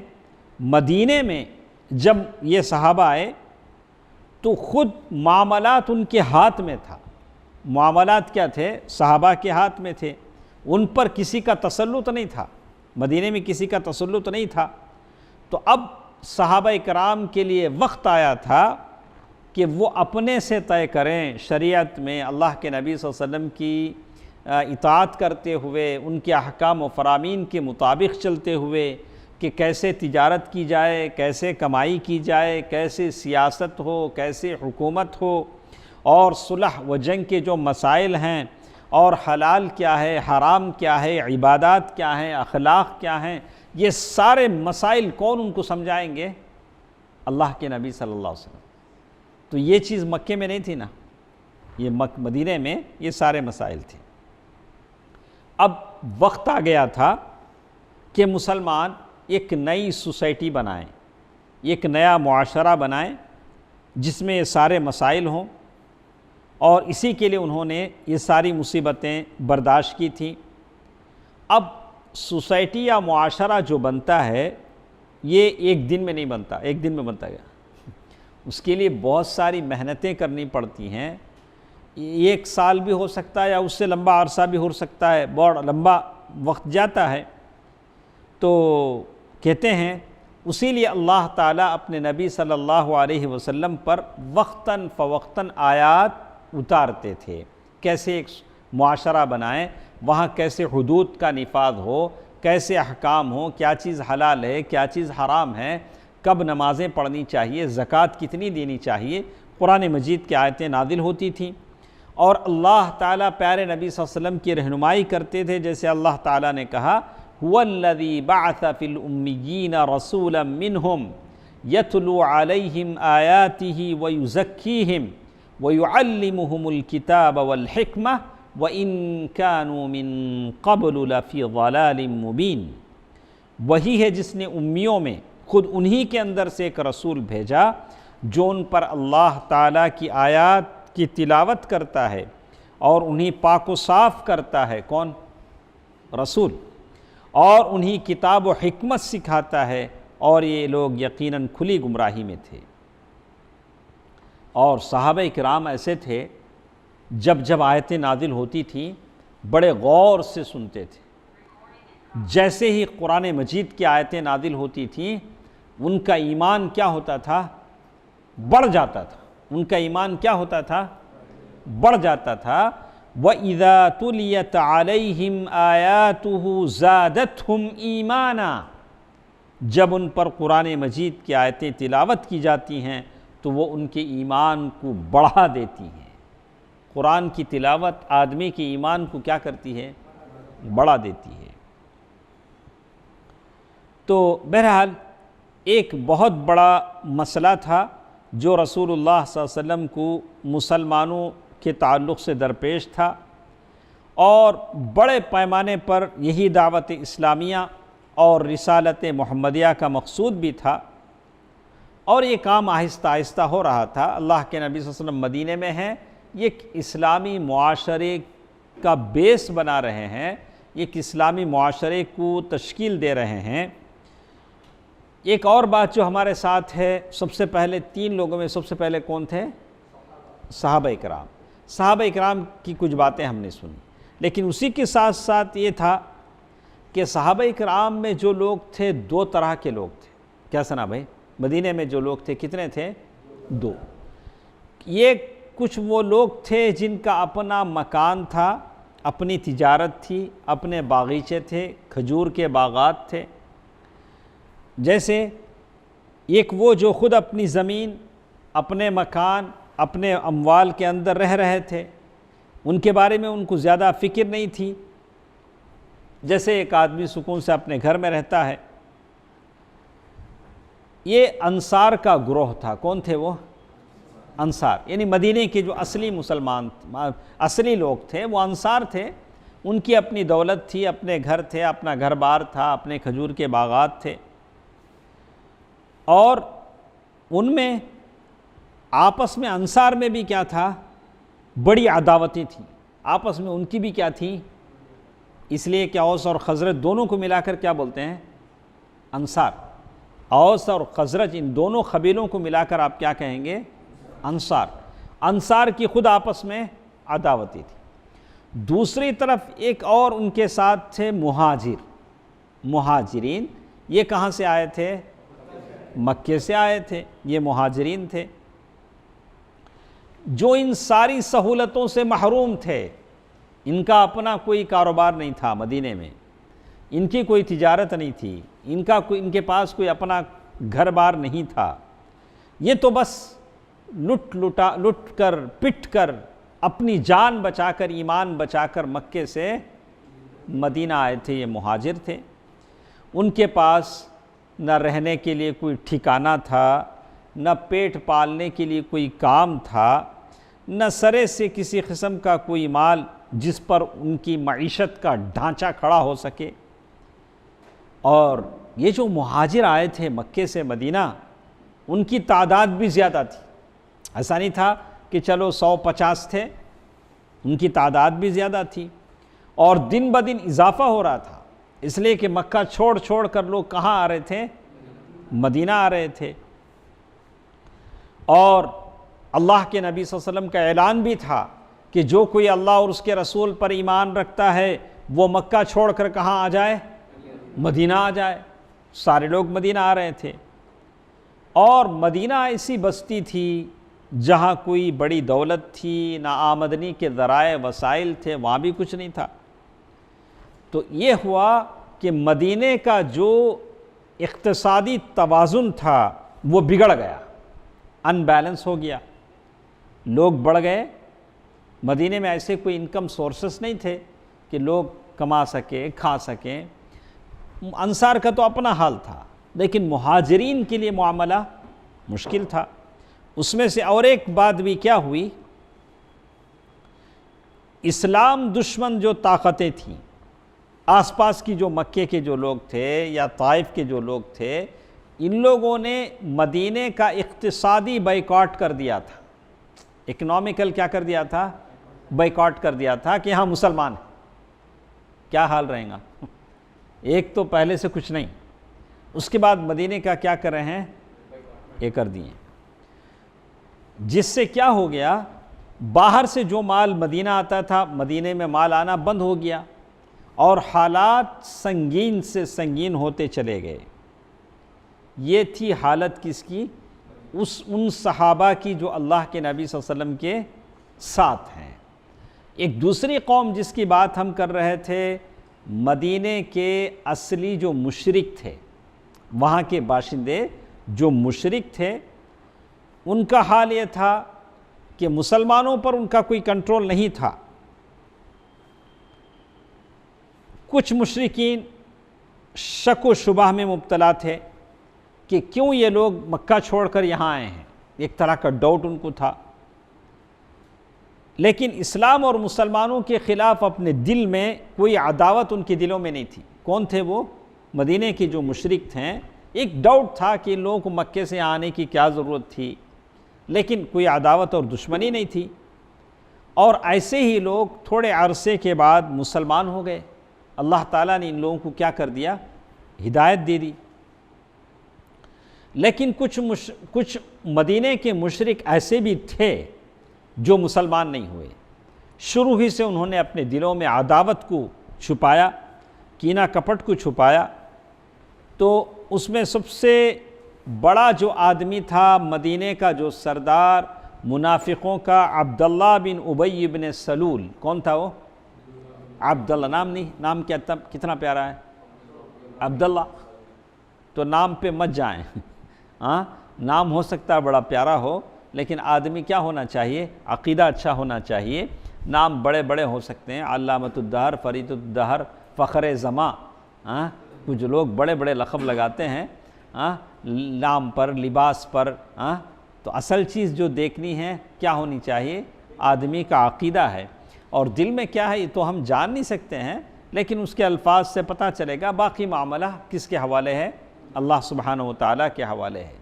Speaker 1: مدینے میں جب یہ صحابہ آئے تو خود معاملات ان کے ہاتھ میں تھا۔ معاملات کیا تھے؟ صحابہ کے ہاتھ میں تھے، ان پر کسی کا تسلط نہیں تھا، مدینے میں کسی کا تسلط نہیں تھا۔ تو اب صحابہ کرام کے لیے وقت آیا تھا کہ وہ اپنے سے طے کریں، شریعت میں اللہ کے نبی صلی اللہ علیہ وسلم کی اطاعت کرتے ہوئے، ان کے احکام و فرامین کے مطابق چلتے ہوئے، کہ کیسے تجارت کی جائے، کیسے کمائی کی جائے، کیسے سیاست ہو، کیسے حکومت ہو، اور صلح و جنگ کے جو مسائل ہیں، اور حلال کیا ہے، حرام کیا ہے، عبادات کیا ہیں، اخلاق کیا ہیں، یہ سارے مسائل کون ان کو سمجھائیں گے؟ اللہ کے نبی صلی اللہ علیہ وسلم۔ تو یہ چیز مکے میں نہیں تھی نا، یہ مدینے میں یہ سارے مسائل تھے۔ اب وقت آ گیا تھا کہ مسلمان ایک نئی سوسائٹی بنائیں، ایک نیا معاشرہ بنائیں جس میں یہ سارے مسائل ہوں، اور اسی کے لیے انہوں نے یہ ساری مصیبتیں برداشت کی تھیں۔ اب سوسائٹی یا معاشرہ جو بنتا ہے، یہ ایک دن میں نہیں بنتا، ایک دن میں بنتا گیا، اس کے لیے بہت ساری محنتیں کرنی پڑتی ہیں۔ 1 سال بھی ہو سکتا ہے یا اس سے لمبا عرصہ بھی ہو سکتا ہے، بہت لمبا وقت جاتا ہے۔ تو کہتے ہیں اسی لیے اللہ تعالیٰ اپنے نبی صلی اللہ علیہ وسلم پر وقتاً فوقتاً آیات اتارتے تھے، کیسے ایک معاشرہ بنائیں، وہاں کیسے حدود کا نفاذ ہو، کیسے احکام ہو، کیا چیز حلال ہے، کیا چیز حرام ہے، کب نمازیں پڑھنی چاہیے، زکوٰۃ کتنی دینی چاہیے۔ قرآن مجید کی آیتیں نازل ہوتی تھیں، اور اللہ تعالیٰ پیارے نبی صلی اللہ علیہ وسلم کی رہنمائی کرتے تھے۔ جیسے اللہ تعالیٰ نے کہا هُوَ الَّذِي بَعَثَ فِي الْأُمِّيِّينَ رَسُولًا مِّنْهُمْ يَتْلُو عَلَيْهِمْ آيَاتِهِ وَيُزَكِّيهِمْ وَيُعَلِّمُهُمُ الْكِتَابَ وَالْحِكْمَةَ وَإِن كَانُوا مِن قَبْلُ لَفِي ضَلَالٍ مُّبِينٍ۔ وہی ہے جس نے امیوں میں خود انہی کے اندر سے ایک رسول بھیجا جو ان پر اللہ تعالیٰ کی آیات کی تلاوت کرتا ہے اور انہیں پاک و صاف کرتا ہے۔ کون؟ رسول۔ اور انہیں کتاب و حکمت سکھاتا ہے، اور یہ لوگ یقیناً کھلی گمراہی میں تھے۔ اور صحابہ کرام ایسے تھے، جب آیتیں نازل ہوتی تھیں بڑے غور سے سنتے تھے۔ جیسے ہی قرآن مجید کی آیتیں نازل ہوتی تھیں ان کا ایمان کیا ہوتا تھا؟ بڑھ جاتا تھا۔ ان کا ایمان کیا ہوتا تھا؟ بڑھ جاتا تھا۔ وَإِذَا تُلِيَتْ عَلَيْهِمْ آيَاتُهُ زَادَتْهُمْ إِيمَانًا، جب ان پر قرآن مجید کی آیتیں تلاوت کی جاتی ہیں تو وہ ان کے ایمان کو بڑھا دیتی ہیں۔ قرآن کی تلاوت آدمی کے ایمان کو کیا کرتی ہے؟ بڑھا دیتی ہے۔ تو بہرحال ایک بہت بڑا مسئلہ تھا جو رسول اللہ صلی اللہ علیہ وسلم کو مسلمانوں کے تعلق سے درپیش تھا، اور بڑے پیمانے پر یہی دعوت اسلامیہ اور رسالت محمدیہ کا مقصود بھی تھا، اور یہ کام آہستہ آہستہ ہو رہا تھا۔ اللہ کے نبی صلی اللہ علیہ وسلم مدینے میں ہیں، یہ ایک اسلامی معاشرے کا بیس بنا رہے ہیں، ایک اسلامی معاشرے کو تشکیل دے رہے ہیں۔ ایک اور بات جو ہمارے ساتھ ہے، سب سے پہلے 3 لوگوں میں سب سے پہلے کون تھے؟ صحابہ کرام۔ صحابہ کرام کی کچھ باتیں ہم نے سنی، لیکن اسی کے ساتھ ساتھ یہ تھا کہ صحابہ کرام میں جو لوگ تھے 2 طرح کے لوگ تھے۔ کیا سنا بھائی؟ مدینے میں جو لوگ تھے کتنے تھے؟ 2۔ یہ کچھ وہ لوگ تھے جن کا اپنا مکان تھا، اپنی تجارت تھی، اپنے باغیچے تھے، کھجور کے باغات تھے۔ جیسے ایک وہ جو خود اپنی زمین، اپنے مکان، اپنے اموال کے اندر رہ رہے تھے، ان کے بارے میں ان کو زیادہ فکر نہیں تھی، جیسے ایک آدمی سکون سے اپنے گھر میں رہتا ہے۔ یہ انصار کا گروہ تھا۔ کون تھے وہ؟ انصار، یعنی مدینے کے جو اصلی مسلمان، اصلی لوگ تھے وہ انصار تھے۔ ان کی اپنی دولت تھی، اپنے گھر تھے، اپنا گھر بار تھا، اپنے کھجور کے باغات تھے، اور ان میں آپس میں انصار میں بھی کیا تھا؟ بڑی عداوتیں تھیں آپس میں ان کی بھی کیا تھیں؟ اس لیے کہ اوس اور خزرج دونوں کو ملا کر کیا بولتے ہیں؟ انصار۔ اوس اور خزرج ان دونوں قبیلوں کو ملا کر آپ کیا کہیں گے؟ انصار۔ انصار کی خود آپس میں عداوتیں تھی۔ دوسری طرف ایک اور ان کے ساتھ تھے مہاجرین۔ یہ کہاں سے آئے تھے؟ مکے سے آئے تھے۔ یہ مہاجرین تھے جو ان ساری سہولتوں سے محروم تھے۔ ان کا اپنا کوئی کاروبار نہیں تھا مدینے میں، ان کی کوئی تجارت نہیں تھی، ان کے پاس کوئی اپنا گھر بار نہیں تھا۔ یہ تو بس لٹ کر پٹ کر اپنی جان بچا کر، ایمان بچا کر مکے سے مدینہ آئے تھے۔ یہ مہاجر تھے۔ ان کے پاس نہ رہنے کے لیے کوئی ٹھکانہ تھا، نہ پیٹ پالنے کے لیے کوئی کام تھا، نہ سرے سے کسی قسم کا کوئی مال جس پر ان کی معیشت کا ڈھانچہ کھڑا ہو سکے۔ اور یہ جو مہاجر آئے تھے مکے سے مدینہ، ان کی تعداد بھی زیادہ تھی۔ ایسا نہیں تھا کہ چلو 150 تھے، ان کی تعداد بھی زیادہ تھی، اور دن بدن اضافہ ہو رہا تھا، اس لیے کہ مکہ چھوڑ کر لوگ کہاں آ رہے تھے؟ مدینہ آ رہے تھے۔ اور اللہ کے نبی صلی اللہ علیہ وسلم کا اعلان بھی تھا کہ جو کوئی اللہ اور اس کے رسول پر ایمان رکھتا ہے وہ مکہ چھوڑ کر کہاں آ جائے؟ مدینہ آ جائے۔ سارے لوگ مدینہ آ رہے تھے، اور مدینہ ایسی بستی تھی جہاں کوئی بڑی دولت تھی، نہ آمدنی کے ذرائع وسائل تھے، وہاں بھی کچھ نہیں تھا۔ تو یہ ہوا کہ مدینے کا جو اقتصادی توازن تھا وہ بگڑ گیا، ان بیلنس ہو گیا۔ لوگ بڑھ گئے، مدینے میں ایسے کوئی انکم سورسز نہیں تھے کہ لوگ کما سکیں، کھا سکیں۔ انصار کا تو اپنا حال تھا، لیکن مہاجرین کے لیے معاملہ مشکل تھا۔ اس میں سے اور ایک بات بھی کیا ہوئی، اسلام دشمن جو طاقتیں تھیں، آس پاس کی جو مکے کے جو لوگ تھے یا طائف کے جو لوگ تھے، ان لوگوں نے مدینے کا اقتصادی بائیکاٹ کر دیا تھا، اکنامیکل کیا کر دیا تھا، بائیکاٹ کر دیا تھا کہ ہاں مسلمان ہیں۔ کیا حال رہے گا؟ ایک تو پہلے سے کچھ نہیں، اس کے بعد مدینے کا کیا کر رہے ہیں، یہ کر دیے، جس سے کیا ہو گیا، باہر سے جو مال مدینہ آتا تھا مدینے میں مال آنا بند ہو گیا، اور حالات سنگین سے سنگین ہوتے چلے گئے۔ یہ تھی حالت کس کی، ان صحابہ کی جو اللہ کے نبی صلی اللہ علیہ وسلم کے ساتھ ہیں۔ ایک دوسری قوم جس کی بات ہم کر رہے تھے، مدینے کے اصلی جو مشرک تھے، وہاں کے باشندے جو مشرک تھے، ان کا حال یہ تھا کہ مسلمانوں پر ان کا کوئی کنٹرول نہیں تھا۔ کچھ مشرکین شک و شبہ میں مبتلا تھے کہ کیوں یہ لوگ مکہ چھوڑ کر یہاں آئے ہیں، ایک طرح کا ڈاؤٹ ان کو تھا۔ لیکن اسلام اور مسلمانوں کے خلاف اپنے دل میں کوئی عداوت ان کے دلوں میں نہیں تھی۔ کون تھے وہ؟ مدینے کے جو مشرک تھے۔ ایک ڈاؤٹ تھا کہ ان لوگوں کو مکے سے آنے کی کیا ضرورت تھی، لیکن کوئی عداوت اور دشمنی نہیں تھی۔ اور ایسے ہی لوگ تھوڑے عرصے کے بعد مسلمان ہو گئے۔ اللہ تعالیٰ نے ان لوگوں کو کیا کر دیا، ہدایت دے دی۔ لیکن کچھ مدینے کے مشرک ایسے بھی تھے جو مسلمان نہیں ہوئے۔ شروع ہی سے انہوں نے اپنے دلوں میں عداوت کو چھپایا، کینہ کپٹ کو چھپایا۔ تو اس میں سب سے بڑا جو آدمی تھا مدینے کا، جو سردار منافقوں کا، عبداللہ بن ابی بن سلول۔ کون تھا وہ؟ عبداللہ۔ نام نہیں، نام کتنا پیارا ہے، عبداللہ۔ تو نام پہ مت جائیں، ہاں نام ہو سکتا ہے بڑا پیارا ہو، لیکن آدمی کیا ہونا چاہیے، عقیدہ اچھا ہونا چاہیے۔ نام بڑے بڑے ہو سکتے ہیں، علامۃ الدہر، فرید الدہر، فخر زماں، کچھ لوگ بڑے بڑے لقب لگاتے ہیں نام پر، لباس پر۔ تو اصل چیز جو دیکھنی ہے کیا ہونی چاہیے، آدمی کا عقیدہ ہے، اور دل میں کیا ہے یہ تو ہم جان نہیں سکتے ہیں، لیکن اس کے الفاظ سے پتہ چلے گا۔ باقی معاملہ کس کے حوالے ہے، اللہ سبحانہ و تعالیٰ کے حوالے ہے۔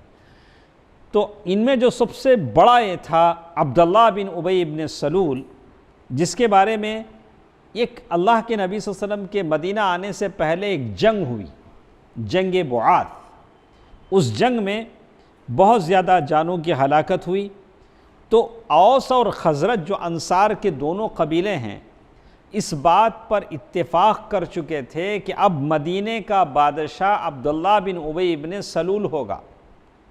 Speaker 1: تو ان میں جو سب سے بڑا یہ تھا عبداللہ بن ابی بن سلول، جس کے بارے میں ایک اللہ کے نبی صلی اللہ علیہ وسلم کے مدینہ آنے سے پہلے ایک جنگ ہوئی، جنگ بعاث۔ اس جنگ میں بہت زیادہ جانوں کی ہلاکت ہوئی۔ تو اوس اور خزرج جو انصار کے دونوں قبیلے ہیں، اس بات پر اتفاق کر چکے تھے کہ اب مدینے کا بادشاہ عبداللہ بن ابی بن سلول ہوگا،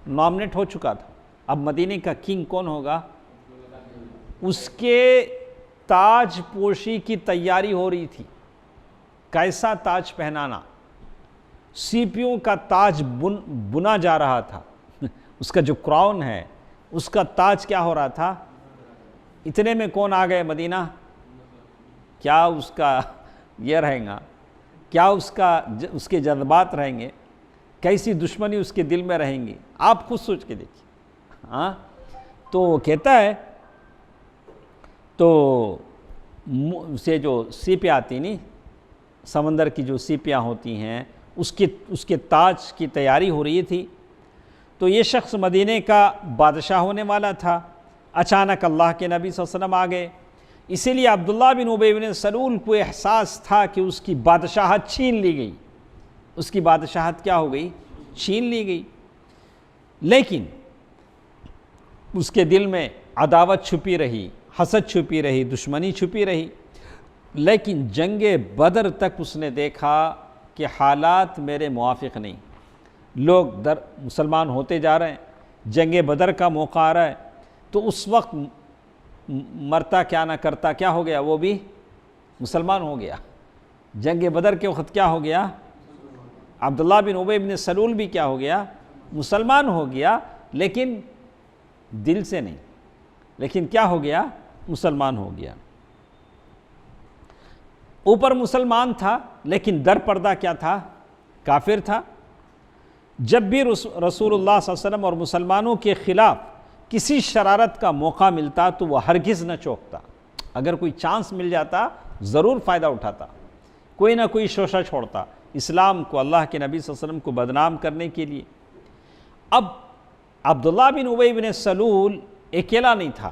Speaker 1: نامنیٹ ہو چکا تھا۔ اب مدینے کا کنگ کون ہوگا، اس کے تاج پوشی کی تیاری ہو رہی تھی۔ کیسا تاج پہنانا، سیپیوں کا تاج بنا جا رہا تھا، اس کا جو کراؤن ہے اس کا تاج کیا ہو رہا تھا۔ اتنے میں کون آ گئے مدینہ، کیا اس کا یہ رہیں گا، کیا اس کے جذبات رہیں گے، کیسی دشمنی اس کے دل میں رہیں گی، آپ خود سوچ کے دیکھیے۔ تو وہ کہتا ہے، تو اسے جو سیپیاں آتی نہیں، سمندر کی جو سیپیاں ہوتی ہیں، اس کے تاج کی تیاری ہو رہی تھی۔ تو یہ شخص مدینے کا بادشاہ ہونے والا تھا۔ اچانک اللہ کے نبی صلی اللہ علیہ وسلم آ گئے، اسی لیے عبداللہ بن ابی بن سلول کو احساس تھا کہ اس کی بادشاہت چھین لی گئی، اس کی بادشاہت کیا ہو گئی، چھین لی گئی۔ لیکن اس کے دل میں عداوت چھپی رہی، حسد چھپی رہی، دشمنی چھپی رہی۔ لیکن جنگ بدر تک اس نے دیکھا کہ حالات میرے موافق نہیں، لوگ مسلمان ہوتے جا رہے ہیں، جنگ بدر کا موقع آ رہا ہے، تو اس وقت مرتا کیا نہ کرتا کیا ہو گیا، وہ بھی مسلمان ہو گیا۔ جنگ بدر کے وقت کیا ہو گیا، عبداللہ بن ابی بن سلول بھی کیا ہو گیا، مسلمان ہو گیا، لیکن دل سے نہیں، لیکن کیا ہو گیا، مسلمان ہو گیا۔ اوپر مسلمان تھا لیکن در پردہ کیا تھا، کافر تھا۔ جب بھی رسول اللہ صلی اللہ علیہ وسلم اور مسلمانوں کے خلاف کسی شرارت کا موقع ملتا تو وہ ہرگز نہ چوکتا، اگر کوئی چانس مل جاتا ضرور فائدہ اٹھاتا، کوئی نہ کوئی شوشہ چھوڑتا اسلام کو، اللہ کے نبی صلی اللہ علیہ وسلم کو بدنام کرنے کے لیے۔ اب عبداللہ بن ابی بن سلول اکیلا نہیں تھا،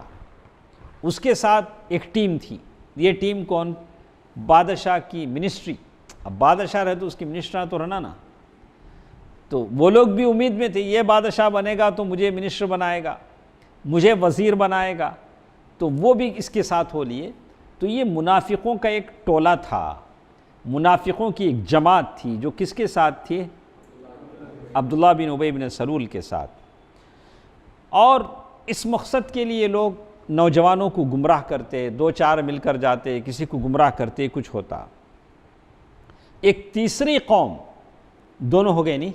Speaker 1: اس کے ساتھ ایک ٹیم تھی۔ یہ ٹیم کون؟ بادشاہ کی منسٹری۔ اب بادشاہ رہے تو اس کی منسٹر تو رہنا نا، تو وہ لوگ بھی امید میں تھے یہ بادشاہ بنے گا تو مجھے منسٹر بنائے گا، مجھے وزیر بنائے گا، تو وہ بھی اس کے ساتھ ہو لیے۔ تو یہ منافقوں کا ایک ٹولہ تھا، منافقوں کی ایک جماعت تھی جو کس کے ساتھ تھی؟ عبداللہ بن ابی بن سلول کے ساتھ۔ اور اس مقصد کے لیے لوگ نوجوانوں کو گمراہ کرتے، دو چار مل کر جاتے، کسی کو گمراہ کرتے، کچھ ہوتا۔ ایک تیسری قوم، دونوں ہو گئے نہیں،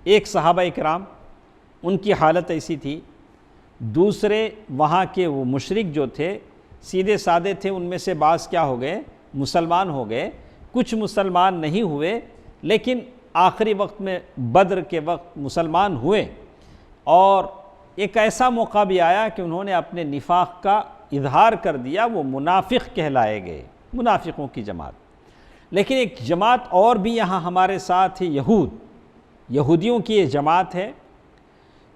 Speaker 1: ایک صحابہ کرام ان کی حالت ایسی تھی، دوسرے وہاں کے وہ مشرک جو تھے سیدھے سادے تھے، ان میں سے بعض کیا ہو گئے؟ مسلمان ہو گئے، کچھ مسلمان نہیں ہوئے، لیکن آخری وقت میں بدر کے وقت مسلمان ہوئے، اور ایک ایسا موقع بھی آیا کہ انہوں نے اپنے نفاق کا اظہار کر دیا، وہ منافق کہلائے گئے، منافقوں کی جماعت۔ لیکن ایک جماعت اور بھی یہاں ہمارے ساتھ ہے، یہودیوں کی یہ جماعت ہے۔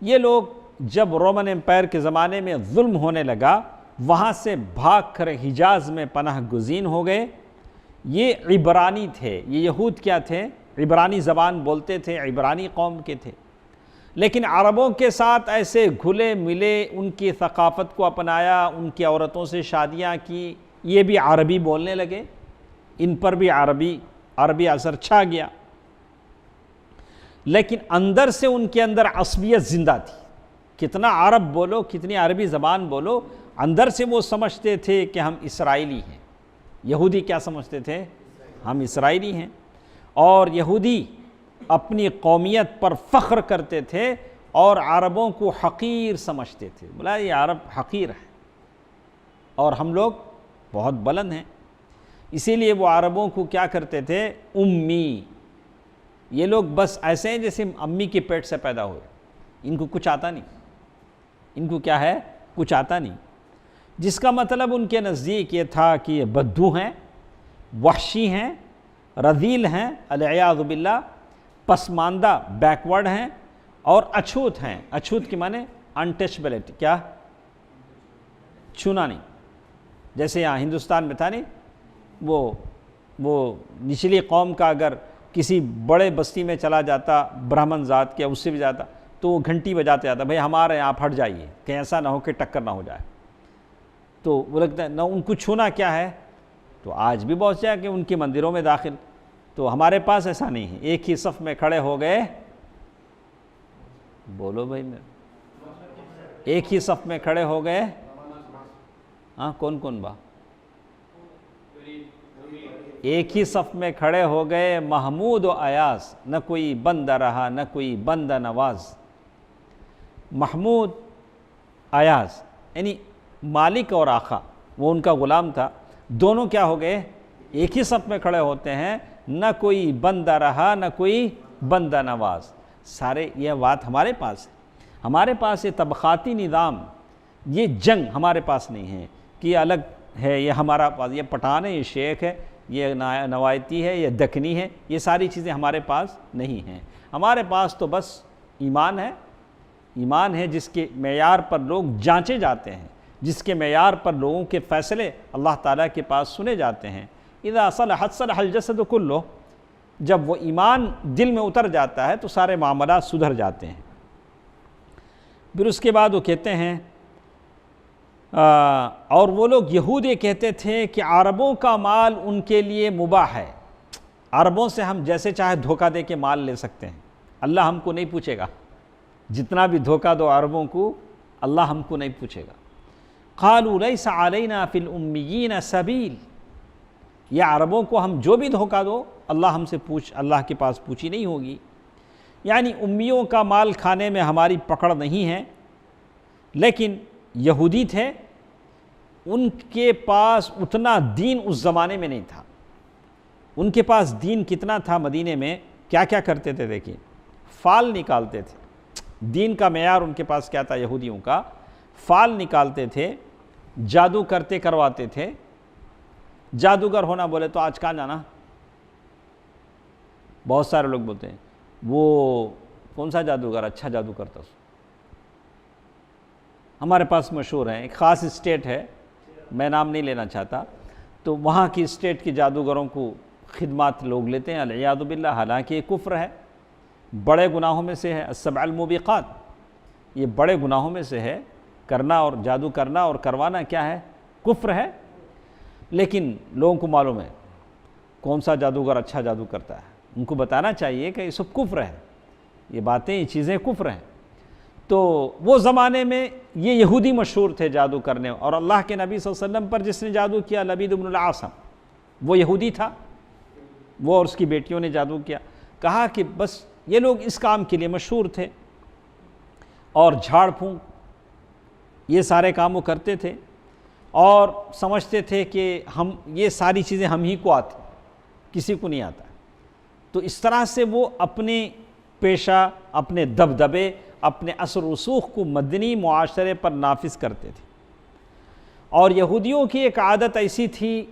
Speaker 1: یہ لوگ جب رومن امپائر کے زمانے میں ظلم ہونے لگا، وہاں سے بھاگ کر حجاز میں پناہ گزین ہو گئے۔ یہ عبرانی تھے، یہ یہود کیا تھے؟ عبرانی زبان بولتے تھے، عبرانی قوم کے تھے، لیکن عربوں کے ساتھ ایسے گھلے ملے، ان کی ثقافت کو اپنایا، ان کی عورتوں سے شادیاں کی، یہ بھی عربی بولنے لگے، ان پر بھی عربی اثر چھا گیا، لیکن اندر سے ان کے اندر عصبیت زندہ تھی۔ کتنا عرب بولو، کتنی عربی زبان بولو، اندر سے وہ سمجھتے تھے کہ ہم اسرائیلی ہیں۔ یہودی کیا سمجھتے تھے؟ ہم اسرائیلی ہیں۔ اور یہودی اپنی قومیت پر فخر کرتے تھے اور عربوں کو حقیر سمجھتے تھے، بولا یہ عرب حقیر ہے اور ہم لوگ بہت بلند ہیں۔ اسی لیے وہ عربوں کو کیا کرتے تھے؟ امی، یہ لوگ بس ایسے ہیں جیسے امی کے پیٹ سے پیدا ہوئے، ان کو کچھ آتا نہیں، ان کو کیا ہے؟ کچھ آتا نہیں، جس کا مطلب ان کے نزدیک یہ تھا کہ یہ بدو ہیں، وحشی ہیں، رذیل ہیں، العیاذ باللہ، پسماندہ، بیکورڈ ہیں، اور اچھوت ہیں۔ اچھوت کی معنی انٹچبلٹی، کیا؟ چھونا نہیں۔ جیسے یہاں ہندوستان میں تھا نہیں، وہ نچلی قوم کا اگر کسی بڑے بستی میں چلا جاتا، برہمن ذات کے، اس سے بھی جاتا، تو وہ گھنٹی بجاتے جاتا، بھئی ہمارے یہاں پھٹ جائیے، کہ ایسا نہ ہو کہ ٹکر نہ ہو جائے۔ تو وہ لگتا ہے نہ ان کو چھونا کیا ہے۔ تو آج بھی بہت جائے کہ ان کے مندروں میں داخل، تو ہمارے پاس ایسا نہیں ہے، ایک ہی صف میں کھڑے ہو گئے، بولو بھائی، میں ایک ہی صف میں کھڑے ہو گئے، ہاں کون کون با؟ ایک ہی صف میں کھڑے ہو گئے محمود و ایاز، نہ کوئی بندہ رہا نہ کوئی بندہ نواز۔ محمود، ایاز، یعنی مالک اور آقا، وہ ان کا غلام تھا، دونوں کیا ہو گئے؟ ایک ہی صف میں کھڑے ہوتے ہیں، نہ کوئی بندہ رہا نہ کوئی بندہ نواز۔ سارے یہ بات ہمارے پاس ہے، ہمارے پاس یہ طبقاتی نظام، یہ جنگ ہمارے پاس نہیں ہے کہ یہ الگ ہے، یہ ہمارا پاس، یہ پٹھان ہے، یہ شیخ ہے، یہ نوایتی ہے، یہ دکنی ہے، یہ ساری چیزیں ہمارے پاس نہیں ہیں۔ ہمارے پاس تو بس ایمان ہے، ایمان ہے جس کے معیار پر لوگ جانچے جاتے ہیں، جس کے معیار پر لوگوں کے فیصلے اللہ تعالیٰ کے پاس سنے جاتے ہیں۔ اذا صلحت صلح الجسد کلہ، جب وہ ایمان دل میں اتر جاتا ہے تو سارے معاملات سدھر جاتے ہیں۔ پھر اس کے بعد وہ کہتے ہیں، اور وہ لوگ یہود یہ کہتے تھے کہ عربوں کا مال ان کے لیے مباح ہے، عربوں سے ہم جیسے چاہے دھوکہ دے کے مال لے سکتے ہیں، اللہ ہم کو نہیں پوچھے گا، جتنا بھی دھوکہ دو عربوں کو، اللہ ہم کو نہیں پوچھے گا۔ قالوا لیس علینا فی الامیین سبیل، یہ عربوں کو ہم جو بھی دھوکہ دو، اللہ ہم سے اللہ کے پاس پوچھی نہیں ہوگی، یعنی امیوں کا مال کھانے میں ہماری پکڑ نہیں ہے۔ لیکن یہودی تھے، ان کے پاس اتنا دین اس زمانے میں نہیں تھا۔ ان کے پاس دین کتنا تھا مدینے میں، کیا کیا کرتے تھے دیکھیں، فال نکالتے تھے۔ دین کا معیار ان کے پاس کیا تھا یہودیوں کا؟ فال نکالتے تھے، جادو کرواتے تھے۔ جادوگر ہونا بولے تو آج کہاں جانا، بہت سارے لوگ بولتے ہیں وہ کون سا جادوگر اچھا جادو کرتا اس؟ ہمارے پاس مشہور ہیں، ایک خاص اسٹیٹ ہے، میں نام نہیں لینا چاہتا، تو وہاں کی اسٹیٹ کے جادوگروں کو خدمات لوگ لیتے ہیں العیاذ باللہ، حالانکہ یہ کفر ہے، بڑے گناہوں میں سے ہے، السبع الموبقات، یہ بڑے گناہوں میں سے ہے، کرنا اور جادو کرنا اور کروانا کیا ہے؟ کفر ہے۔ لیکن لوگوں کو معلوم ہے کون سا جادوگر اچھا جادو کرتا ہے، ان کو بتانا چاہیے کہ یہ سب کفر ہے، یہ باتیں، یہ چیزیں کفر ہیں۔ تو وہ زمانے میں یہ یہودی مشہور تھے جادو کرنے، اور اللہ کے نبی صلی اللہ علیہ وسلم پر جس نے جادو کیا لبید بن العاصم، وہ یہودی تھا، وہ اور اس کی بیٹیوں نے جادو کیا۔ کہا کہ بس یہ لوگ اس کام کے لیے مشہور تھے، اور جھاڑ پھونک یہ سارے کام وہ کرتے تھے، اور سمجھتے تھے کہ ہم یہ ساری چیزیں ہم ہی کو آتی، کسی کو نہیں آتا۔ تو اس طرح سے وہ اپنے پیشہ، اپنے دبدبے، اپنے اثر و رسوخ کو مدنی معاشرے پر نافذ کرتے تھے۔ اور یہودیوں کی ایک عادت ایسی تھی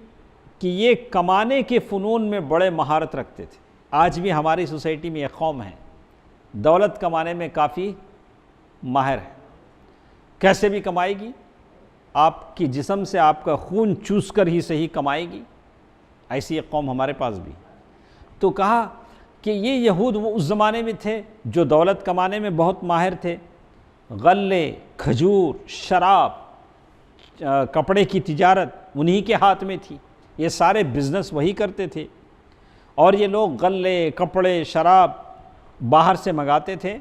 Speaker 1: کہ یہ کمانے کے فنون میں بڑے مہارت رکھتے تھے۔ آج بھی ہماری سوسائٹی میں ایک قوم ہے دولت کمانے میں کافی ماہر ہے، کیسے بھی کمائے گی، آپ کی جسم سے آپ کا خون چوس کر ہی صحیح کمائے گی، ایسی ایک قوم ہمارے پاس بھی۔ تو کہا کہ یہ یہود وہ اس زمانے میں تھے جو دولت کمانے میں بہت ماہر تھے، غلے، کھجور، شراب، کپڑے کی تجارت انہی کے ہاتھ میں تھی، یہ سارے بزنس وہی کرتے تھے، اور یہ لوگ غلے، کپڑے، شراب باہر سے منگاتے تھے،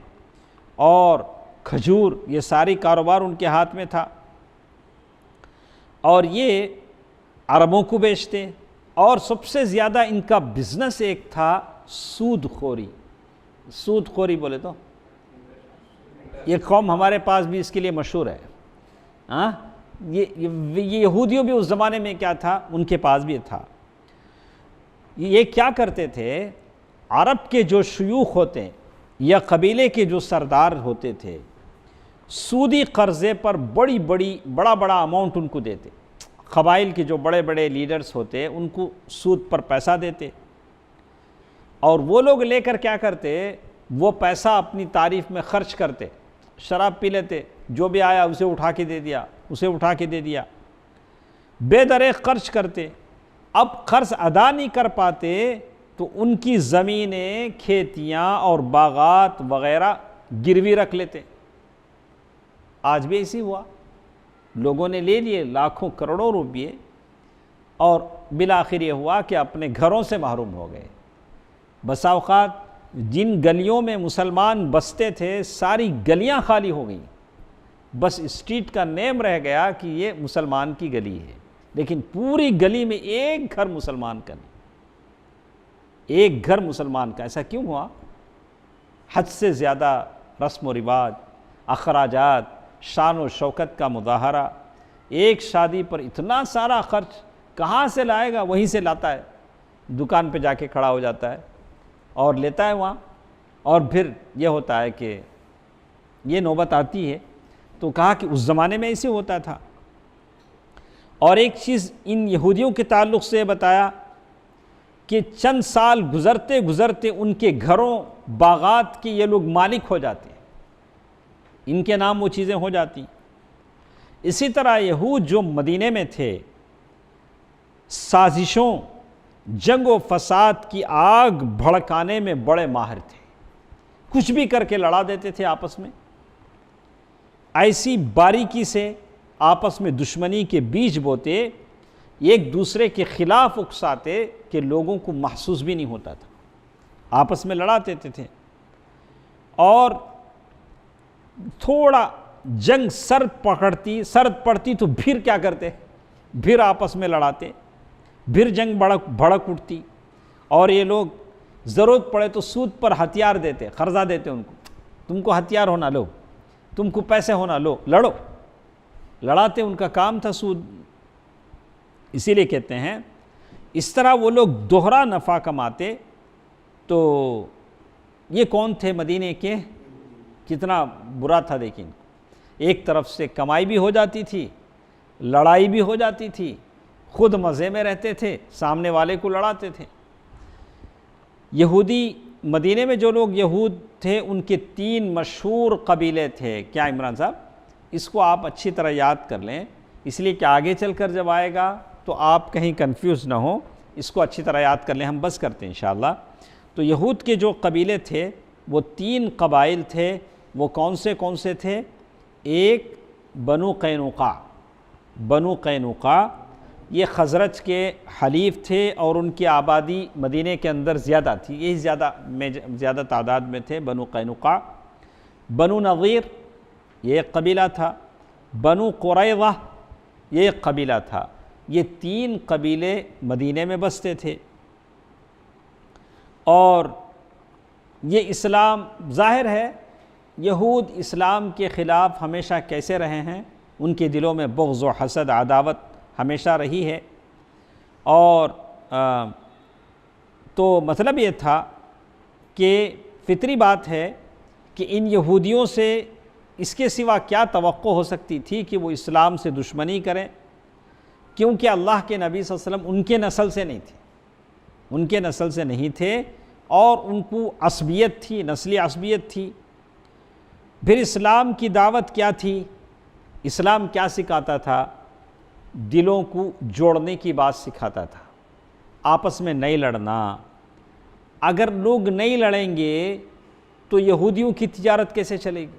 Speaker 1: اور کھجور، یہ ساری کاروبار ان کے ہاتھ میں تھا، اور یہ عربوں کو بیچتے، اور سب سے زیادہ ان کا بزنس ایک تھا سود خوری۔ سود خوری بولے تو یہ قوم ہمارے پاس بھی اس کے لیے مشہور ہے۔ یہ یہودیوں بھی اس زمانے میں کیا تھا، ان کے پاس بھی تھا۔ یہ کیا کرتے تھے، عرب کے جو شیوخ ہوتے ہیں یا قبیلے کے جو سردار ہوتے تھے، سودی قرضے پر بڑا بڑا اماؤنٹ ان کو دیتے، قبائل کے جو بڑے بڑے لیڈرز ہوتے ان کو سود پر پیسہ دیتے، اور وہ لوگ لے کر کیا کرتے، وہ پیسہ اپنی تعریف میں خرچ کرتے، شراب پی لیتے، جو بھی آیا اسے اٹھا کے دے دیا، اسے اٹھا کے دے دیا، بے دریغ خرچ کرتے۔ اب قرض ادا نہیں کر پاتے تو ان کی زمینیں، کھیتیاں اور باغات وغیرہ گروی رکھ لیتے۔ آج بھی ایسی ہوا، لوگوں نے لے لیے لاکھوں کروڑوں روپئے، اور بالآخر یہ ہوا کہ اپنے گھروں سے محروم ہو گئے۔ بسا اوقات جن گلیوں میں مسلمان بستے تھے ساری گلیاں خالی ہو گئیں، بس اسٹریٹ کا نیم رہ گیا کہ یہ مسلمان کی گلی ہے، لیکن پوری گلی میں ایک گھر مسلمان کا نہیں، ایک گھر مسلمان کا۔ ایسا کیوں ہوا؟ حد سے زیادہ رسم و رواج، اخراجات، شان و شوکت کا مظاہرہ، ایک شادی پر اتنا سارا خرچ کہاں سے لائے گا؟ وہیں سے لاتا ہے، دکان پہ جا کے کھڑا ہو جاتا ہے اور لیتا ہے وہاں، اور پھر یہ ہوتا ہے کہ یہ نوبت آتی ہے۔ تو کہا کہ اس زمانے میں ایسے ہوتا تھا۔ اور ایک چیز ان یہودیوں کے تعلق سے بتایا کہ چند سال گزرتے گزرتے ان کے گھروں، باغات کے یہ لوگ مالک ہو جاتے ہیں، ان کے نام وہ چیزیں ہو جاتی۔ اسی طرح یہود جو مدینے میں تھے، سازشوں، جنگ و فساد کی آگ بھڑکانے میں بڑے ماہر تھے، کچھ بھی کر کے لڑا دیتے تھے آپس میں، ایسی باریکی سے آپس میں دشمنی کے بیج بوتے، ایک دوسرے کے خلاف اکساتے کہ لوگوں کو محسوس بھی نہیں ہوتا تھا، آپس میں لڑاتے تھے۔ اور تھوڑا جنگ سرد پڑتی تو پھر کیا کرتے، پھر آپس میں لڑاتے، پھر جنگ بھڑک اٹھتی، اور یہ لوگ ضرورت پڑے تو سود پر ہتھیار دیتے، قرضہ دیتے ان کو، تم کو ہتھیار ہونا لو، تم کو پیسے ہونا لو، لڑو، لڑاتے، ان کا کام تھا سود۔ اسی لیے کہتے ہیں اس طرح وہ لوگ دوہرا نفع کماتے۔ تو یہ کون تھے مدینے کے؟ کتنا برا تھا، لیکن ایک طرف سے کمائی بھی ہو جاتی تھی، لڑائی بھی ہو جاتی تھی، خود مزے میں رہتے تھے، سامنے والے کو لڑاتے تھے۔ یہودی مدینے میں جو لوگ یہود تھے ان کے 3 مشہور قبیلے تھے. کیا عمران صاحب؟ اس کو آپ اچھی طرح یاد کر لیں، اس لیے کہ آگے چل کر جب آئے گا تو آپ کہیں کنفیوز نہ ہوں. اس کو اچھی طرح یاد کر لیں، ہم بس کرتے ہیں انشاءاللہ. تو یہود کے جو قبیلے تھے وہ 3 قبائل تھے. وہ کون سے تھے؟ ایک بنو قینوقا. بنو قینوقا یہ خزرج کے حلیف تھے اور ان کی آبادی مدینہ کے اندر زیادہ تھی، یہی زیادہ تعداد میں تھے بنو قینوقا. بنو نضیر یہ ایک قبیلہ تھا. بنو قریظہ یہ ایک قبیلہ تھا. یہ 3 قبیلے مدینہ میں بستے تھے. اور یہ اسلام، ظاہر ہے یہود اسلام کے خلاف ہمیشہ کیسے رہے ہیں، ان کے دلوں میں بغض و حسد، عداوت ہمیشہ رہی ہے. اور تو مطلب یہ تھا کہ فطری بات ہے کہ ان یہودیوں سے اس کے سوا کیا توقع ہو سکتی تھی کہ وہ اسلام سے دشمنی کریں، کیونکہ اللہ کے نبی صلی اللہ علیہ وسلم ان کے نسل سے نہیں تھے، ان کے نسل سے نہیں تھے اور ان کو عصبیت تھی، نسلی عصبیت تھی. پھر اسلام کی دعوت کیا تھی؟ اسلام کیا سکھاتا تھا؟ دلوں کو جوڑنے کی بات سکھاتا تھا، آپس میں نہیں لڑنا. اگر لوگ نہیں لڑیں گے تو یہودیوں کی تجارت کیسے چلے گی؟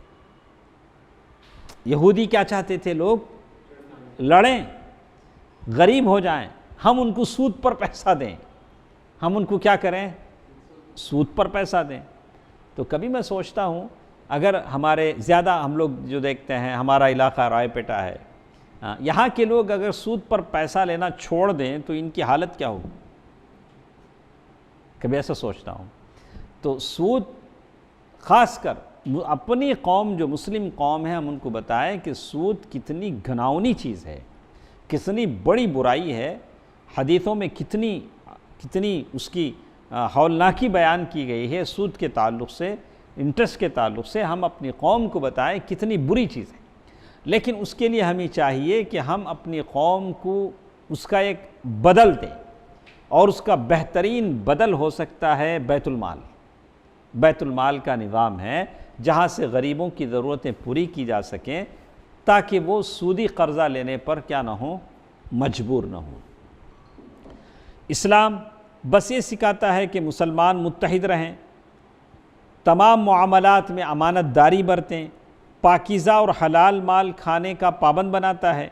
Speaker 1: یہودی کیا چاہتے تھے؟ لوگ لڑیں، غریب ہو جائیں، ہم ان کو سود پر پیسہ دیں. ہم ان کو کیا کریں؟ سود پر پیسہ دیں. تو کبھی میں سوچتا ہوں اگر ہمارے زیادہ ہم لوگ جو دیکھتے ہیں، ہمارا علاقہ رائے پیٹا ہے، یہاں کے لوگ اگر سود پر پیسہ لینا چھوڑ دیں تو ان کی حالت کیا ہوگی؟ کبھی ایسا سوچتا ہوں. تو سود، خاص کر اپنی قوم جو مسلم قوم ہے، ہم ان کو بتائیں کہ سود کتنی گھناؤنی چیز ہے، کتنی بڑی برائی ہے. حدیثوں میں کتنی اس کی ہولناکی بیان کی گئی ہے سود کے تعلق سے، انٹرسٹ کے تعلق سے. ہم اپنی قوم کو بتائیں کتنی بری چیز ہے. لیکن اس کے لیے ہمیں چاہیے کہ ہم اپنی قوم کو اس کا ایک بدل دیں، اور اس کا بہترین بدل ہو سکتا ہے بیت المال. بیت المال کا نظام ہے جہاں سے غریبوں کی ضرورتیں پوری کی جا سکیں تاکہ وہ سودی قرضہ لینے پر کیا نہ ہوں، مجبور نہ ہوں. اسلام بس یہ سکھاتا ہے کہ مسلمان متحد رہیں، تمام معاملات میں امانت داری برتیں، پاکیزہ اور حلال مال کھانے کا پابند بناتا ہے.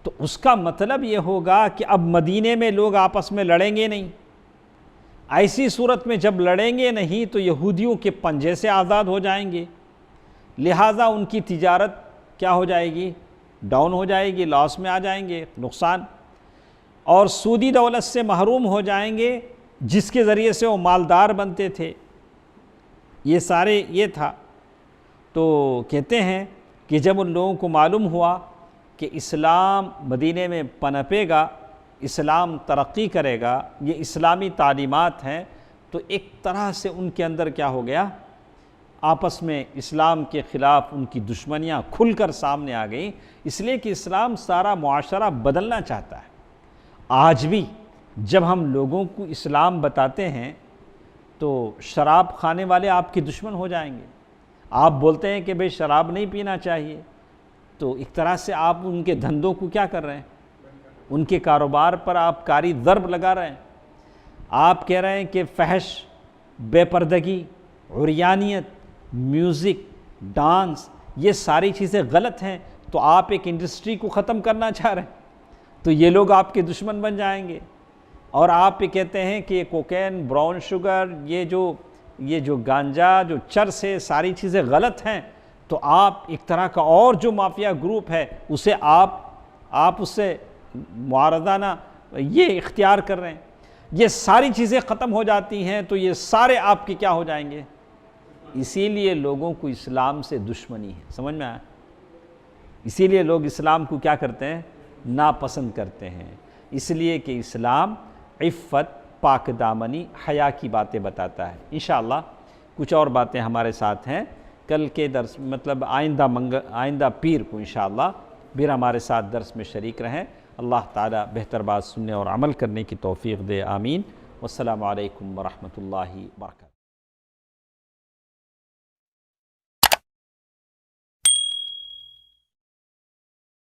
Speaker 1: تو اس کا مطلب یہ ہوگا کہ اب مدینے میں لوگ آپس میں لڑیں گے نہیں. ایسی صورت میں جب لڑیں گے نہیں تو یہودیوں کے پنجے سے آزاد ہو جائیں گے، لہٰذا ان کی تجارت کیا ہو جائے گی؟ ڈاؤن ہو جائے گی، لاس میں آ جائیں گے، نقصان. اور سودی دولت سے محروم ہو جائیں گے جس کے ذریعے سے وہ مالدار بنتے تھے. یہ تھا. تو کہتے ہیں کہ جب ان لوگوں کو معلوم ہوا کہ اسلام مدینے میں پنپے گا، اسلام ترقی کرے گا، یہ اسلامی تعلیمات ہیں، تو ایک طرح سے ان کے اندر کیا ہو گیا؟ آپس میں اسلام کے خلاف ان کی دشمنیاں کھل کر سامنے آ گئیں. اس لیے کہ اسلام سارا معاشرہ بدلنا چاہتا ہے. آج بھی جب ہم لوگوں کو اسلام بتاتے ہیں تو شراب کھانے والے آپ کے دشمن ہو جائیں گے. آپ بولتے ہیں کہ بھئی شراب نہیں پینا چاہیے، تو ایک طرح سے آپ ان کے دھندوں کو کیا کر رہے ہیں؟ ان کے کاروبار پر آپ کاری ضرب لگا رہے ہیں. آپ کہہ رہے ہیں کہ فحش، بے پردگی، عریانیت، میوزک، ڈانس، یہ ساری چیزیں غلط ہیں، تو آپ ایک انڈسٹری کو ختم کرنا چاہ رہے ہیں. تو یہ لوگ آپ کے دشمن بن جائیں گے. اور آپ یہ کہتے ہیں کہ کوکین، براؤن شوگر، یہ جو گانجا، جو چرس ہے، ساری چیزیں غلط ہیں، تو آپ ایک طرح کا اور جو مافیا گروپ ہے اسے آپ اس سے معارضانہ یہ اختیار کر رہے ہیں. یہ ساری چیزیں ختم ہو جاتی ہیں تو یہ سارے آپ کے کیا ہو جائیں گے؟ اسی لیے لوگوں کو اسلام سے دشمنی ہے. سمجھ میں آیا؟ اسی لیے لوگ اسلام کو کیا کرتے ہیں؟ ناپسند کرتے ہیں. اس لیے کہ اسلام عفت، پاک دامنی، حیا کی باتیں بتاتا ہے. انشاءاللہ کچھ اور باتیں ہمارے ساتھ ہیں کل کے درس، مطلب آئندہ پیر کو انشاءاللہ پھر ہمارے ساتھ درس میں شریک رہیں. اللہ تعالیٰ بہتر بات سننے اور عمل کرنے کی توفیق دے. آمین. والسلام علیکم ورحمۃ اللہ وبرکاتہ.